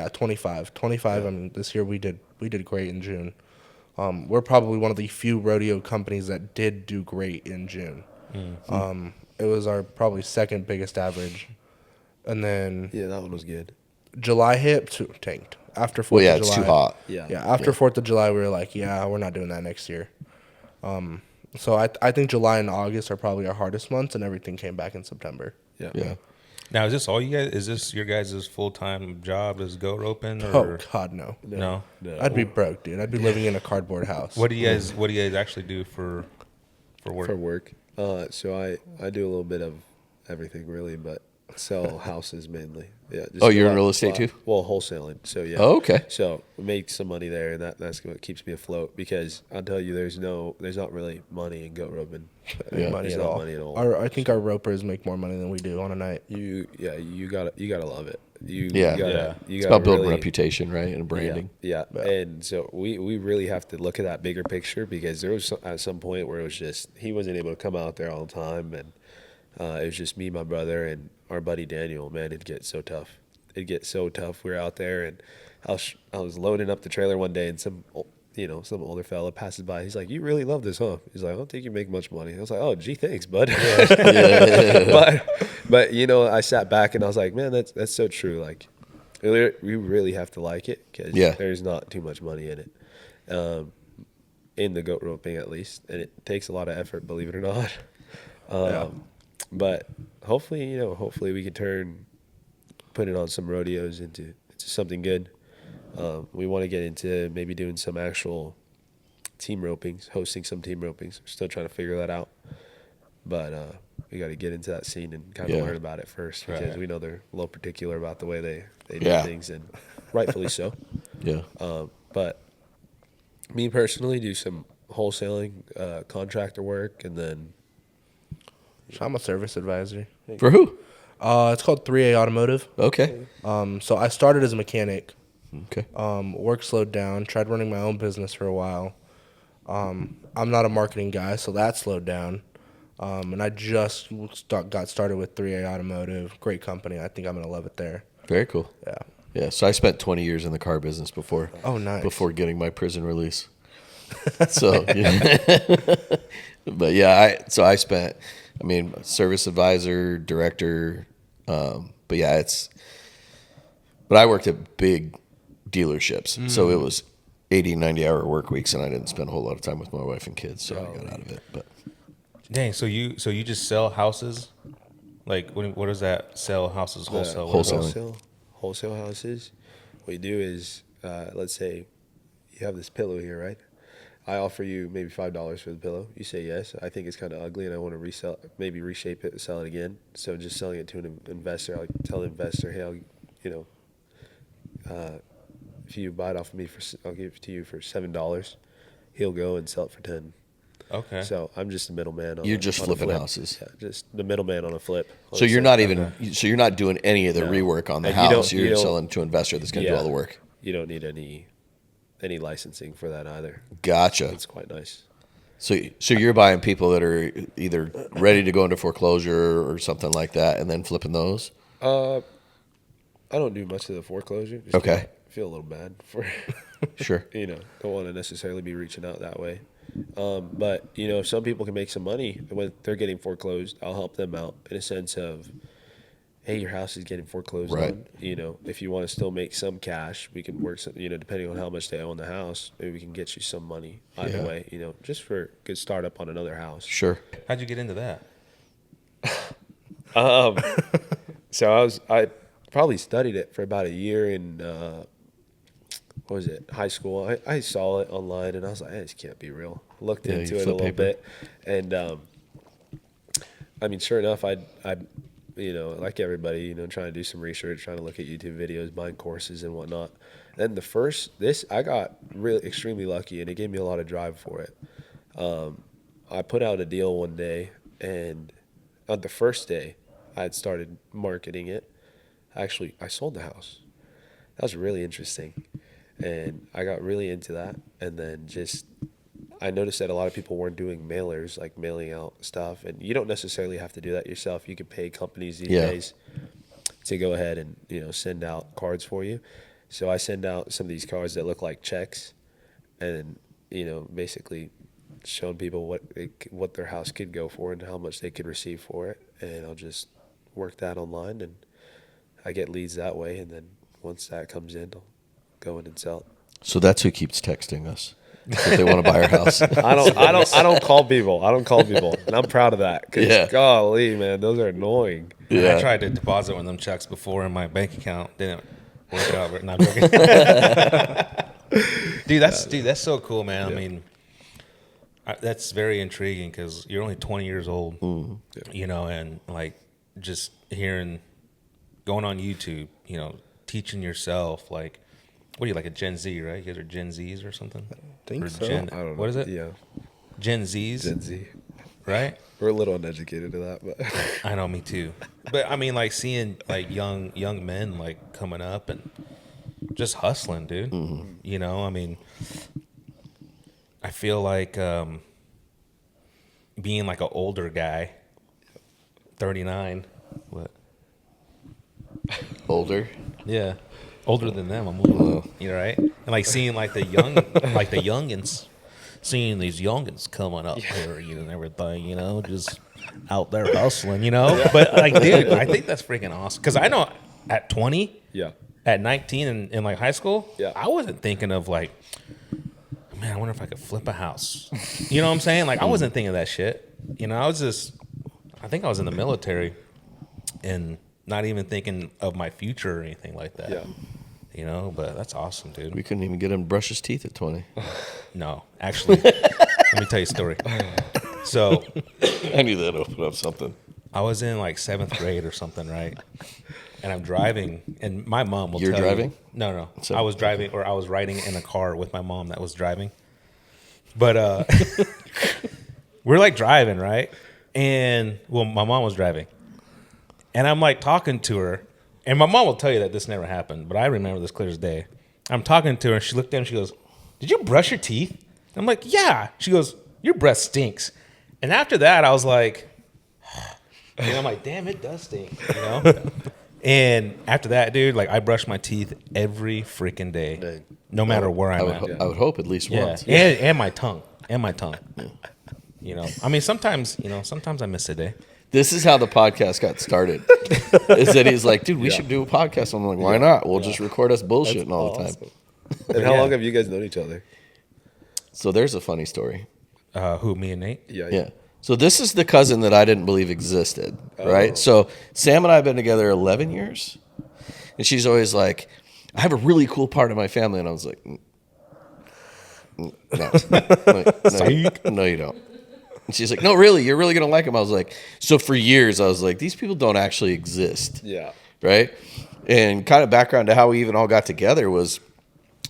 25. I mean, this year we did great in June. We're probably one of the few rodeo companies that did do great in June. It was our probably second biggest average, and then Yeah, that one was good. July hit, tanked. After 4th Well, yeah, of July. it's too hot. Yeah. Yeah, after 4th of July, we were like, yeah, we're not doing that next year. So I think July and August are probably our hardest months, and everything came back in September. Yeah. Yeah. Now, is this all you guys? Is this your guys' full-time job as goat roping? Oh Or God, no. no? I'd be broke, dude. I'd be living in a cardboard house. What do you guys actually do for work? For work. So I do a little bit of everything really, but sell houses mainly. Yeah. Oh, you're in real estate too? Well, wholesaling. So yeah. Oh, okay. So make some money there, and that's what keeps me afloat. Because I'll tell you, there's not really money in goat roping. Yeah. money There's at not all. money at all. I think our ropers make more money than we do on a night. You gotta love it. You Yeah. gotta, you It's gotta about building really- reputation, right, and branding. Yeah. And so we really have to look at that bigger picture, because there was at some point where it was just he wasn't able to come out there all the time, and it was just me, my brother, and our buddy Daniel. Man, it'd get so tough. We were out there, and I was loading up the trailer one day, and some older fella passes by. He's like, "You really love this, huh?" He's like, "I don't think you make much money." I was like, "Oh, gee, thanks, bud." But I sat back and I was like, "Man, that's so true. Like, we really have to like it, because there's not too much money in it, in the goat roping at least, and it takes a lot of effort, believe it or not. But hopefully we can put it on some rodeos into something good. We want to get into maybe doing some actual team ropings, hosting some team ropings. We're still trying to figure that out. But we got to get into that scene and kind of learn about it first, because we know they're a little particular about the way they do things, and rightfully so. Yeah. But me personally, do some wholesaling, contractor work, and then So I'm a service advisor. For who? It's called 3A Automotive. Okay. So I started as a mechanic. Okay. Work slowed down. Tried running my own business for a while. I'm not a marketing guy, so that slowed down. And I just got started with 3A Automotive. Great company. I think I'm gonna love it there. Very cool. Yeah. Yeah. So I spent 20 years in the car business before. Oh, nice. Before getting my prison release. So, yeah. But yeah, I spent, service advisor, director. But yeah, but I worked at big dealerships. So it was 80, 90 hour work weeks, and I didn't spend a whole lot of time with my wife and kids. So I got out of it. But Dang, so you just sell houses? Like, what does that sell houses wholesale? Wholesale. wholesale houses. what you do is, let's say you have this pillow here, right? I offer you maybe $5 for the pillow. You say yes. I think it's kind of ugly, and I want to resell, maybe reshape it and sell it again. So just selling it to an investor, I'll tell the investor, hey, if you buy it off of me I'll give it to you for $7. He'll go and sell it for 10. Okay. So I'm just a middleman. You're just on a flipping flip. houses. Yeah, just the middleman on a flip. So you're not you're not doing any of the No. rework on the And you don't- house. you You're don't- selling to an investor that's going to do all the work. You don't need any licensing for that either. Gotcha. It's quite nice. So you're buying people that are either ready to go into foreclosure or something like that, and then flipping those. I don't do much of the foreclosure. Just Okay. feel a little bad for, Sure. don't want to necessarily be reaching out that way. But if some people can make some money when they're getting foreclosed, I'll help them out in a sense of, hey, your house is getting foreclosed Right. on. If you want to still make some cash, we can work some, depending on how much they own the house, maybe we can get you some money either Yeah. way, just for a good startup on another house. Sure. How'd you get into that? So I probably studied it for about a year in what was it, high school. I saw it online and I was like, this can't be real. Looked Yeah, into you it a flip little paper. bit, and sure enough, I like everybody, trying to do some research, trying to look at YouTube videos, buying courses and whatnot. Then I got really extremely lucky, and it gave me a lot of drive for it. I put out a deal one day, and on the first day, I had started marketing it. Actually, I sold the house. That was really interesting, and I got really into that. And then I noticed that a lot of people weren't doing mailers, like mailing out stuff, and you don't necessarily have to do that yourself. You can pay companies these days to go ahead and send out cards for you. So I send out some of these cards that look like checks, and basically showing people what their house could go for and how much they could receive for it, and I'll just work that online, and I get leads that way, and then once that comes in, I'll go in and sell it. So that's who keeps texting us if they want to buy our house. I don't call people. I don't call people, and I'm proud of that. 'Cause Yeah. golly, man, those are annoying. Yeah. I tried to deposit one of them checks before in my bank account. Didn't work out. But not joking. Dude, that's so cool, man. Yeah. I mean, that's very intriguing because you're only 20 years old, and like just going on YouTube, teaching yourself, like, what are you, like a Gen Z, right? You guys are Gen Zs or something? Think Or so. I don't know. What is it? Yeah, Gen Zs, Gen Z. right? We're a little uneducated to that, but I know, me too. But I mean, like seeing like young men like coming up and just hustling, dude. I mean, I feel like being like an older guy, 39. What? Older. Yeah, older than them. I'm older. You're right. And like seeing like the youngins, seeing these youngins coming up here, and everything, just out there hustling, But like, dude, I think that's freaking awesome. Because I know at 20, yeah, at 19 in like high school, Yeah. I wasn't thinking of like, man, I wonder if I could flip a house. You know what I'm saying? Like, I wasn't thinking of that shit. I think I was in the military and not even thinking of my future or anything like that. yeah. But that's awesome, dude. We couldn't even get him to brush his teeth at 20. No, actually, let me tell you a story. So I knew that'd open up something. I was in like 7th grade or something, right? And I'm driving, and my mom will You're tell driving? you. No. So- I was driving, or I was riding in a car with my mom that was driving. But we're like driving, right? And, well, my mom was driving. And I'm like talking to her. And my mom will tell you that this never happened, but I remember this clear as day. I'm talking to her, and she looked at me and she goes, "Did you brush your teeth?" And I'm like, "Yeah." She goes, "Your breath stinks." And after that, I was like, and I'm like, damn, it does stink, And after that, dude, like I brush my teeth every freaking day, Dang. no matter where I'm at. I would hope at least Yeah, once. and my tongue, I mean, sometimes I miss a day. This is how the podcast got started. Is that he's like, dude, we should do a podcast. I'm like, why not? We'll just record us bullshitting all the time. And how long have you guys known each other? So there's a funny story. Who, me and Nate? Yeah. So this is the cousin that I didn't believe existed, right? So Sam and I have been together 11 years. And she's always like, I have a really cool part of my family. And I was like, no, you don't. And she's like, no, really, you're really going to like him. I was like, so for years, I was like, these people don't actually exist. Yeah. Right? And kind of background to how we even all got together was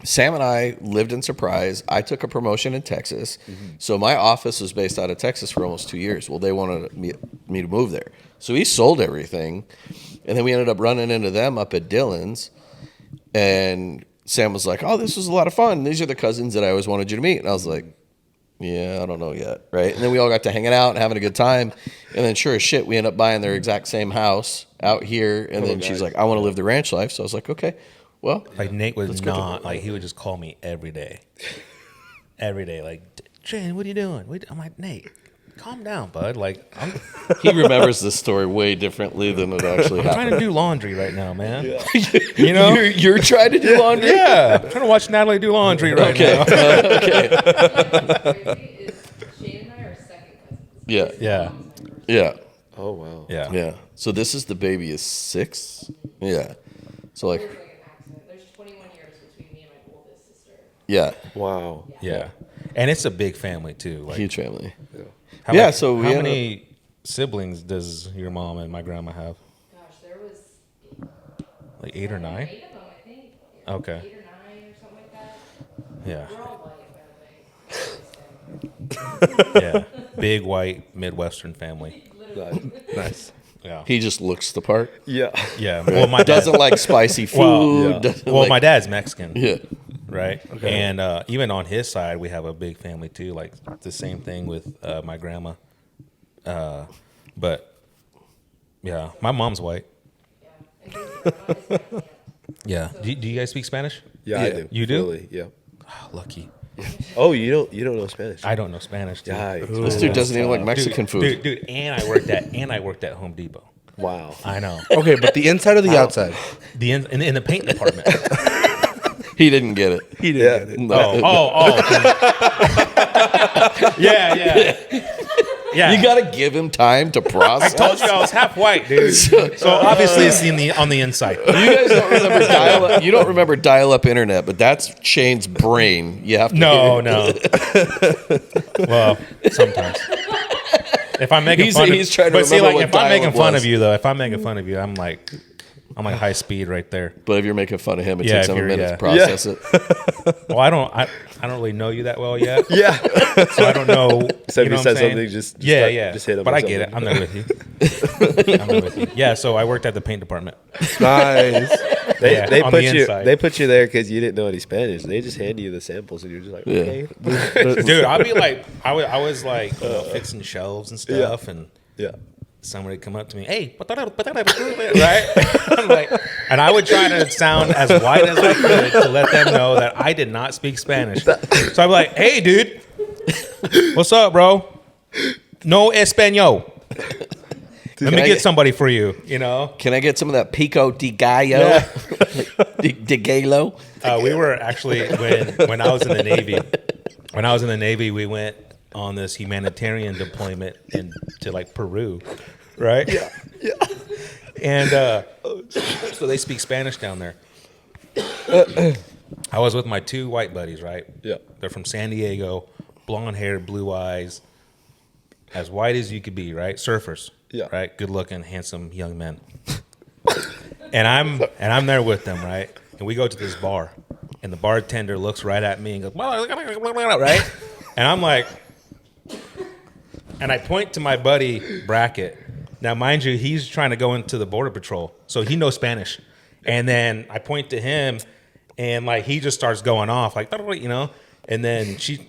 Sam and I lived in Surprise. I took a promotion in Texas. So my office was based out of Texas for almost 2 years. Well, they wanted me to move there. So he sold everything. And then we ended up running into them up at Dillon's. And Sam was like, oh, this was a lot of fun. These are the cousins that I always wanted you to meet. And I was like, yeah, I don't know yet, right? And then we all got to hanging out and having a good time. And then sure as shit, we end up buying their exact same house out here. And then she's like, I want to live the ranch life. So I was like, okay, well. Like Nate was not, like he would just call me every day. Every day, like, Shane, what are you doing? I'm like, Nate, calm down, bud. Like, He remembers this story way differently than it actually I'm trying happened. to do laundry right now, man. You know? You're trying to do laundry? Yeah, I'm trying to watch Natalie do laundry right now. Okay. Crazy is Shane and I are second cousins. Yeah. Yeah, Yeah. Oh, wow. yeah. Yeah. So this is the baby is 6? Yeah. So like, There's like an accident. There's 21 years between me and my oldest sister. yeah, Wow. Yeah, and it's a big family too. Like, huge family. how Yeah, many- so we how ended many siblings does your mom and my grandma have? Gosh, there was Like 8 or 9? 8 of them, I think. Yeah, Okay. 8 or 9 or something like that. Yeah, We're all white, by the way. yeah. Big white Midwestern family. Nice. Yeah, He just looks the part. Yeah. yeah. Well, my dad, Doesn't like spicy food. Well, yeah. doesn't well, like- my dad's Mexican. Yeah. Right. Okay. And even on his side, we have a big family too. Like the same thing with my grandma. But yeah, my mom's white. Yeah. And his grandma is my aunt. Yeah. Do you guys speak Spanish? Yeah, I do. You do? Fully, yeah. Oh, lucky. Oh, you don't know Spanish? I don't know Spanish. Dude. Yeah. This dude doesn't even like Mexican food. Dude. And I worked at Home Depot. Wow. I know. Okay, but the inside or the outside? In the paint department. He didn't get it. He didn't get it. No. Oh. Yeah. Yeah. You got to give him time to process. I told you I was half white, dude. So obviously it's on the inside. You guys don't remember dial-up. You don't remember dial-up internet, but that's Shane's brain. You have to. No. Well, sometimes. If I'm making fun of, he's trying to but see, remember like what if I'm making dial-up fun was. of you though, if I'm making fun of you, I'm like high speed right there. But if you're making fun of him, it Yeah, takes if him a you're- minute yeah. to process it. Well, I don't really know you that well yet, Yeah. so I don't know. So if you know he what I'm said saying? something, just yeah, start- yeah. just hit him But or I get it. something. I'm there with you. I'm there with you. Yeah. So I worked at the paint department. Nice. They Yeah, they on put the you inside. they put you there because you didn't know any Spanish. They just hand you the samples and you're just like, okay. Dude, I'd be like, I was like fixing shelves and stuff, and Yeah. somebody would come up to me, hey, right? I'm like, and I would try to sound as white as I could to let them know that I did not speak Spanish. So I'd be like, hey, dude, what's up, bro? No español. Let me I get get- somebody for you, you know? Can I get some of that pico de gallo? De gallo? We were actually, when I was in the Navy, we went on this humanitarian deployment to like Peru, right? Yeah. And so they speak Spanish down there. I was with my 2 white buddies, right? Yeah. They're from San Diego, blonde hair, blue eyes, as white as you could be, right? Surfers. Yeah. Right? Good looking, handsome young men. And I'm there with them, right? And we go to this bar, and the bartender looks right at me and goes, right? And I'm like, and I point to my buddy Brackett. Now, mind you, he's trying to go into the border patrol, so he knows Spanish. And then I point to him, and like he just starts going off, like, you know. And then she,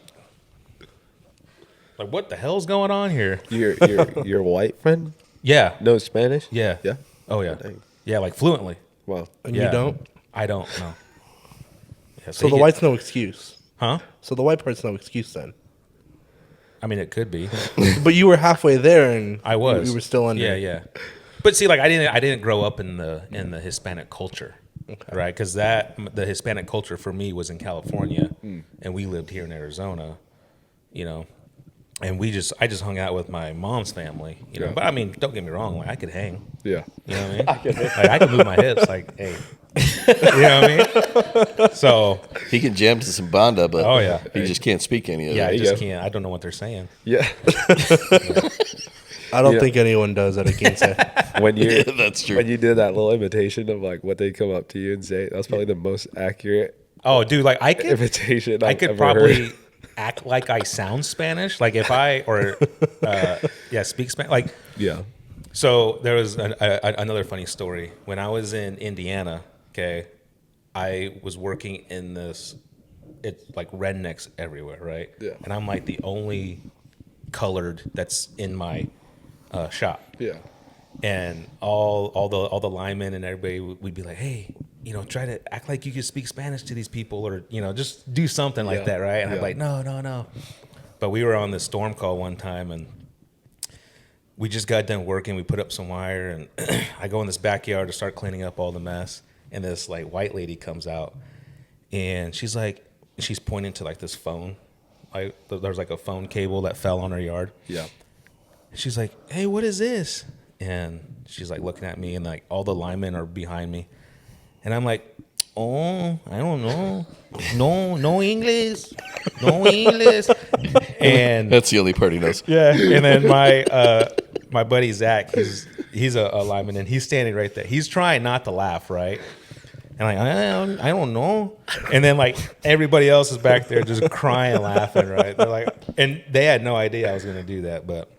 like, what the hell's going on here? Your white friend Yeah, knows Spanish? yeah, Yeah. Oh yeah, Dang. yeah, like fluently. Wow. And Yeah. you don't? I don't know. Yeah, So he the get- white's no excuse. huh? So the white part's no excuse then. I mean, it could be. But you were halfway there, and I was. You were still under. Yeah, yeah. But see, like I didn't grow up in the Hispanic culture, right? Because the Hispanic culture for me was in California, and we lived here in Arizona, you know. And I just hung out with my mom's family, you know. Yeah. But I mean, don't get me wrong, like I could hang, Yeah. you know what I mean? Like I could move my hips, like, hey, You know what I mean? So He can jam to some banda, but Oh, yeah. he just can't speak any of yeah, it. I just go. can't. I don't know what they're saying. Yeah. I don't Yeah. think anyone does that. I can't say. When you Yeah, that's true. when you did that little imitation of like what they come up to you and say, that was probably the most accurate Oh, dude, like I could imitation I I've could ever probably heard. act like I sound Spanish, like if I speak Spanish. Like Yeah. so, there was another funny story when I was in Indiana. Okay, I was working in this. It's like rednecks everywhere, right? Yeah. And I'm like the only colored that's in my shop. Yeah. And all the linemen and everybody would be like, hey, try to act like you can speak Spanish to these people, or just do something like Yeah. that, right? And I'm Yeah. like, no. But we were on this storm call one time, and we just got done working. We put up some wire, and I go in this backyard to start cleaning up all the mess, and this like white lady comes out, and she's pointing to like this phone. There's like a phone cable that fell on her yard. Yeah. She's like, hey, what is this? And she's like looking at me, and like all the linemen are behind me. And I'm like, oh, I don't know. No English. No English. And That's the only part he knows. yeah. And then my buddy Zach, he's a lineman, and he's standing right there. He's trying not to laugh, right? And like, I don't know. And then like everybody else is back there just crying, laughing, right? They're like, and they had no idea I was gonna do that, but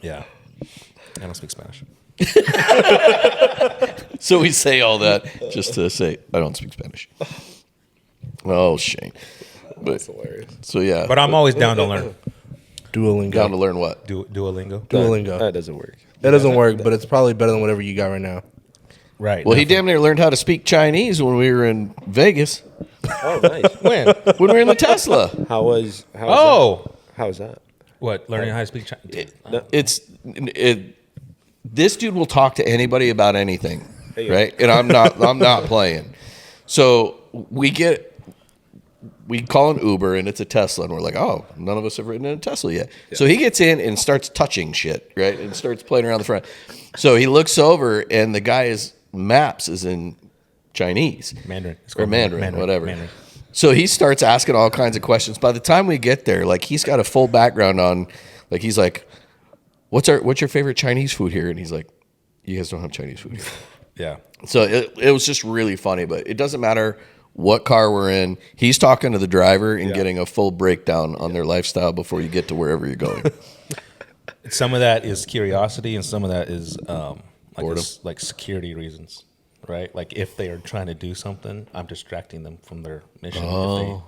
yeah. I don't speak Spanish. So we say all that just to say, I don't speak Spanish. Oh, Shane. That's But, hilarious. so, yeah. But I'm always down to learn. Duolingo. Down to learn what? Duolingo. Duolingo. That doesn't work. It doesn't work, but it's probably better than whatever you got right now. Right. Well, he damn near learned how to speak Chinese when we were in Vegas. Oh, nice. When? When we were in the Tesla. How was Oh. how was that? What? Learning how to speak Chinese? This dude will talk to anybody about anything, There you go. right? And I'm not playing. So we call an Uber, and it's a Tesla, and we're like, oh, none of us have ridden in a Tesla yet. So he gets in and starts touching shit, right, and starts playing around the front. So he looks over, and the guy's maps is in Chinese. Mandarin. It's Or called Mandarin, whatever. Mandarin. So he starts asking all kinds of questions. By the time we get there, like, he's got a full background on, like, he's like, what's your favorite Chinese food here? And he's like, you guys don't have Chinese food here. Yeah. So it was just really funny, but it doesn't matter what car we're in. He's talking to the driver and getting a full breakdown on their lifestyle before you get to wherever you're going. Some of that is curiosity, and some of that is Boredom. like security reasons, right? Like if they are trying to do something, I'm distracting them from their mission. Oh.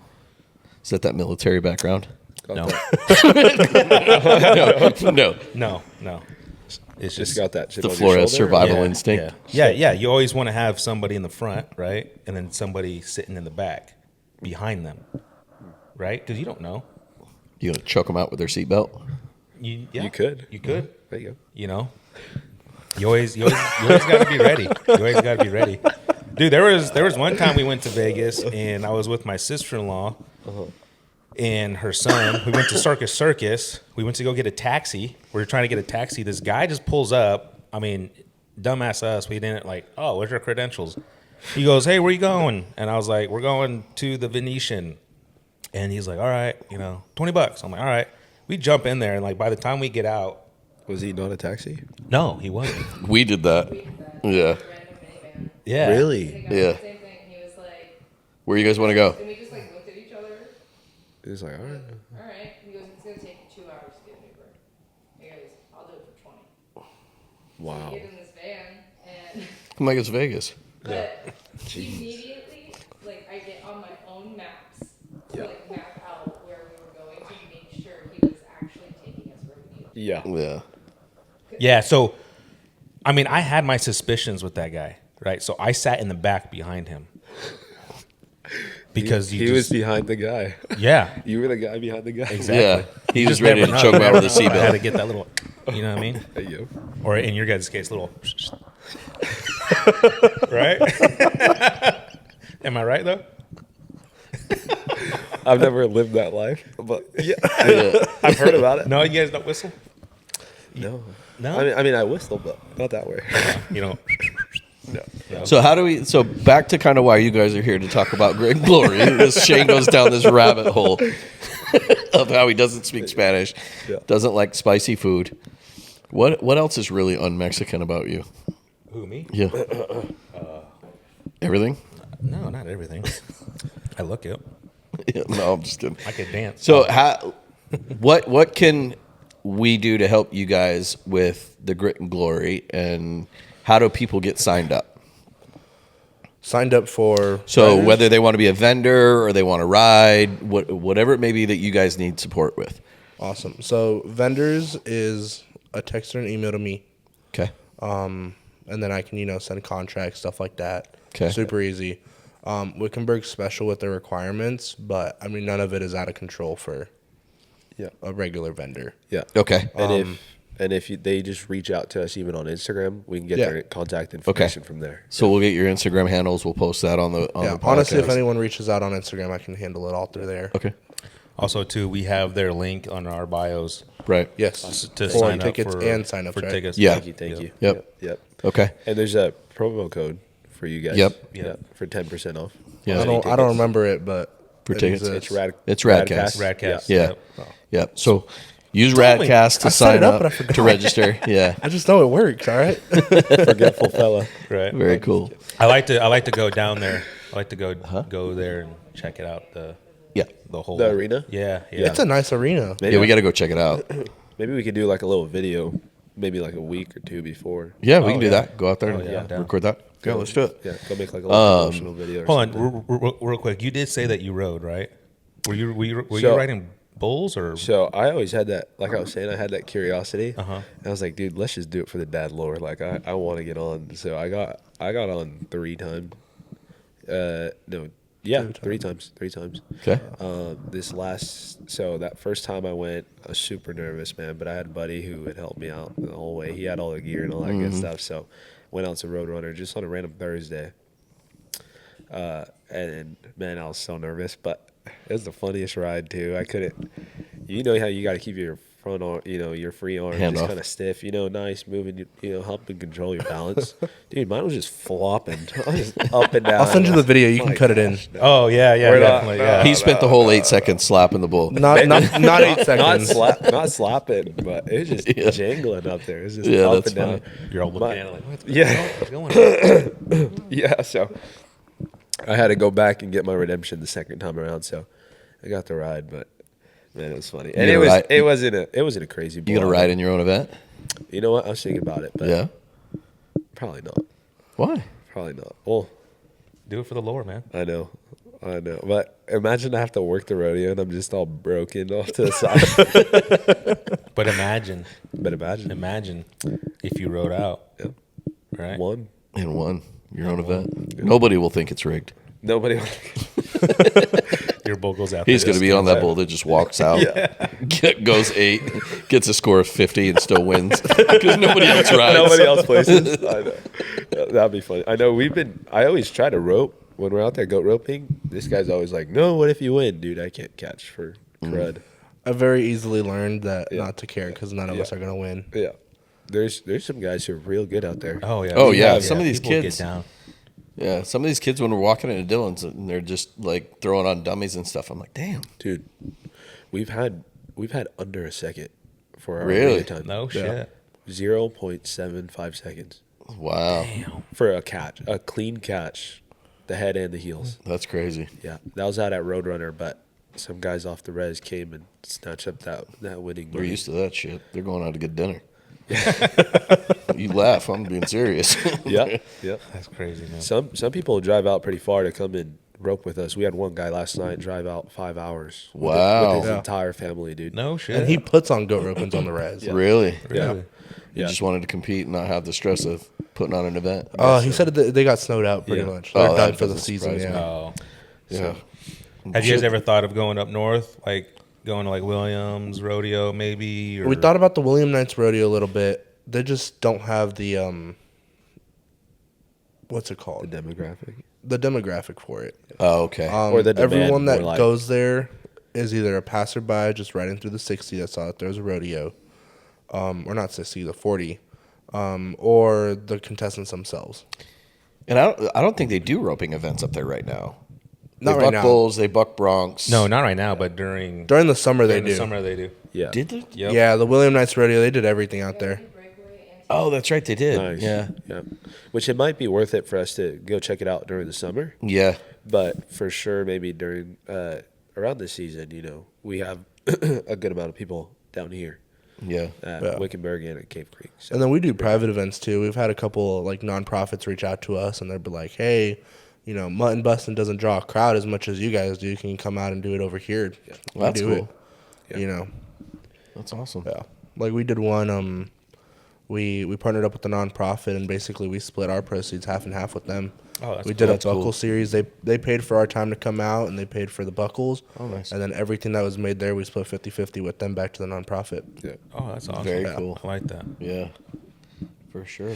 Is that military background? No, No. no. It's Just just got that shit The on Flores your shoulder? survival yeah, instinct. Yeah. You always want to have somebody in the front, right, and then somebody sitting in the back, behind them, right? Because you don't know. You gonna choke them out with their seatbelt? You could. You could. There you go. You know, you always got to be ready. You always got to be ready, dude. There was one time we went to Vegas, and I was with my sister-in-law and her son. We went to Circus. We went to go get a taxi. We were trying to get a taxi. This guy just pulls up. I mean, dumbass us. We didn't like. Oh, where's your credentials? He goes, hey, where you going? And I was like, we're going to the Venetian. And he's like, all right, $20. I'm like, all right. We jump in there, and like by the time we get out, Was he not a taxi? no, he wasn't. We did that. Yeah. Random minivan. Yeah. He Really? got Yeah. the same thing. He was like, Where you guys want to go? and we just like looked at each other. He was like, all right. All right. He goes, it's gonna take you 2 hours to get an Uber. He goes, I'll do it for 20. Wow. We get in this van, and I'm like, it's Vegas. but immediately, like I get on my own maps to like map out where we were going to make sure he was actually taking us where we needed. Yeah. Yeah. Yeah, so I mean, I had my suspicions with that guy, right? So I sat in the back behind him because he was behind the guy. yeah, You were the guy behind the guy. exactly. Yeah. He You was just ready never to know. choke You him out never with a know. I had to seatbelt. get that little, you know what I mean? Hey, yo. Or in your guys' case, little, right? Am I right though? I've never lived that life, but yeah, Yeah. I've heard about it. No, you guys don't whistle. No. No? I mean, I whistle, but not that way. You know, So how do we? So back to kind of why you guys are here to talk about Great Glory. This Shane goes down this rabbit hole of how he doesn't speak Spanish, doesn't like spicy food. What else is really un-Mexican about you? Who, me? Yeah. Everything? No, not everything. I look it. Yeah, no, I'm just kidding. I could dance. So what can we do to help you guys with the Grit and Glory, and how do people get signed up? Signed up for So riders? whether they want to be a vendor or they want to ride, whatever it may be that you guys need support with. Awesome. So vendors is a text or an email to me, Okay. and then I can send contracts, stuff like that. Okay. Super easy. Wickenburg's special with their requirements, but I mean none of it is out of control for a regular vendor. Yeah. Okay. And if they just reach out to us even on Instagram, we can get their contact information from there. So we'll get your Instagram handles. We'll post that on the the podcast. Honestly, if anyone reaches out on Instagram, I can handle it all through there. Okay. Also, too, we have their link on our bios Right. Yes. to For sign tickets up and sign-ups, for right? tickets. Yeah. Thank you. Yep. Okay. And there's a promo code for you guys. Yep. Yeah. For 10% off. Yeah. I don't remember it, but For it tickets. exists. It's It's Radcast. Radcast. Yeah. Yep. Yep. So use Tell me. Radcast to I set sign it up, up but I forgot. to register. Yeah. I just know it works. All right. Forgetful fella. Right. Very cool. I like to go down there. I like to go there and check it out. Yeah. The whole The arena? Yeah. It's a nice arena. Maybe, Yeah, we got to go check it out. maybe we could do like a little video, maybe like a week or two before. Yeah, we can do yeah. that. Go out there and yeah, down. record that. Yeah, let's do it. Yeah, go make like a little promotional video. Or Hold something. on, real quick. You did say that you rode, right? Were you So- riding bulls or? So I always had that, like I was saying, I had that curiosity. Uh-huh. And I was like, dude, let's just do it for the dad lore. Like I want to get on. So I got on 3 times. Three times. Okay. So that first time I went, I was super nervous, man. But I had a buddy who had helped me out the whole way. He had all the gear and all that good stuff. So went out to Roadrunner just on a random Thursday. And man, I was so nervous, but it was the funniest ride too. I couldn't, how you got to keep your front arm, your free arm Hand just off. kind of stiff, nice moving, helping control your balance. Dude, mine was just flopping. I was just up and down. I'll send you the video. You can cut it in. Oh yeah, We're not- definitely. Yeah. He spent the whole 8 seconds slapping the bull. Not 8 not seconds. not slapping, but it was just jangling up there. It was just Yeah, up that's and down. You're all looking But- at it like, what's Yeah. going on? Yeah, so I had to go back and get my redemption the second time around. So I got the ride, but man, it was funny, and gonna it wasn't a crazy. You gonna blowout. ride in your own event? You know what? I was thinking about it, but Yeah. probably not. Why? Probably not. Well, Do it for the lore, man. I know. But imagine I have to work the rodeo and I'm just all broken off to the side. But imagine Imagine if you rode out, Yeah. right? one. In one your own event. Nobody will think it's rigged. Nobody. Your bull goes out. He's there, going to be on that bull that just walks out, goes 8, gets a score of 50, and still wins because nobody else rides. Nobody else places. I know. That'd be funny. I know I always try to rope when we're out there goat roping. This guy's always like, no, what if you win? Dude, I can't catch for crud. I very easily learned that not to care because none of us are gonna win. Yeah. There's some guys who are real good out there. Oh yeah. Oh, yeah. Some of these people kids- get down. Yeah, some of these kids, when we're walking into Dillon's, and they're just like throwing on dummies and stuff. I'm like, damn. Dude, we've had under a second for our Really? relay time. No shit. 0.75 seconds Wow. for a catch, a clean catch, the head and the heels. That's crazy. Yeah, that was out at Roadrunner, but some guys off the res came and snatched up that winning They're money. used to that shit. They're going out to get dinner. You laugh. I'm being serious. Yeah. That's crazy, man. Some people drive out pretty far to come and rope with us. We had one guy last night drive out 5 hours. Wow. with his Yeah. entire family, dude. No shit. And he puts on goat ropings on the res. Really? Yeah. You Yeah. just wanted to compete and not have the stress of putting on an event. He said that they got snowed out pretty Yeah. much. They're Oh, done that for the doesn't season. surprise me. Yeah. Oh. Yeah. Have you guys ever thought of going up north, like going to like Williams Rodeo, maybe? Or... We thought about the William Knights Rodeo a little bit. They just don't have the what's it The called? demographic. The demographic for it. Oh, okay. Or the demand, everyone that more like. goes there is either a passerby just riding through the 60 that saw that there's a rodeo, or not 60, the 40, or the contestants themselves. And I don't think they do roping events up there right now. Not They right buck now. bulls, they buck broncs. No, not right now, but during During the summer they during the do. summer they do. Yeah. Did they? Yep. Yeah, the William Knights Rodeo, they did everything out there. Oh, that's right, they did. Nice. Yeah. Yeah. Which it might be worth it for us to go check it out during the summer. Yeah. But for sure, maybe during around this season, we have a good amount of people down here Yeah. at Wickenburg and at Cave Creek. So. And then we do private events too. We've had a couple like nonprofits reach out to us and they'll be like, hey, mutton busting doesn't draw a crowd as much as you guys do. Can you come out and do it over here? Yeah. Well, that's cool. Yeah. That's awesome. Yeah. Like we did one, we partnered up with the nonprofit and basically we split our proceeds half and half with them. Oh, that's we cool. did a That's buckle cool. series. They paid for our time to come out and they paid for the buckles. Oh, nice. And then everything that was made there, we split 50-50 with them back to the nonprofit. Yeah. Oh, that's awesome. Very cool. I like that. Yeah. For sure.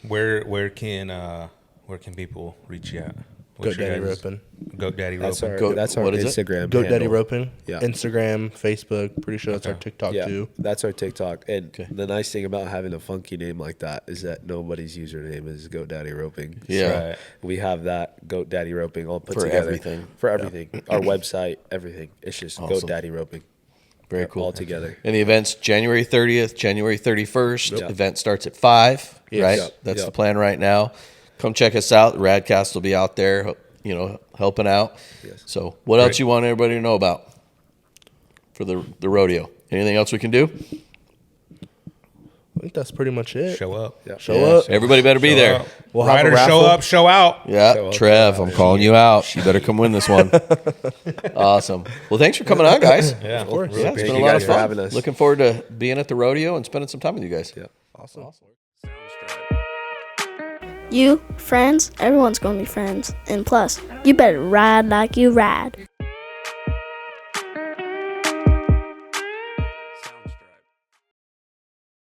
Where can people reach you at? What's Goat your Daddy guys' Roping. Goat Daddy That's Roping. our, Goat- that's our what is it? Instagram. Goat Daddy handle. Roping. Yeah. Instagram, Facebook. Pretty sure that's our TikTok Yeah, too. that's our TikTok. And Okay. the nice thing about having a funky name like that is that nobody's username is Goat Daddy Roping. Yeah. Right. We have that Goat Daddy Roping all put For together. everything. For everything. Our website, everything. It's just Awesome. Goat Daddy Roping. Very cool. All together. And the event's January 30th, January 31st. Yep. Event starts at 5, Yes. right? Yep. That's Yep. the plan right now. Come check us out. The Radcast will be out there, helping out. Yes. So what else you want everybody to know about for the rodeo? Anything else we can do? I think that's pretty much it. Show up. Yeah. Show Yeah. up. Everybody better be Show there. up. We'll have a Riders, show raffle. up, show out. Yeah, Show up. Trev, I'm calling you out. You better come win this one. Awesome. Well, thanks for coming on, guys. Yeah, Of course. really Yeah, it's Thank been a you lot guys of for fun. having us. Looking forward to being at the rodeo and spending some time with you guys. Yeah. Awesome. You, friends, everyone's gonna be friends. And plus, you better ride like you ride.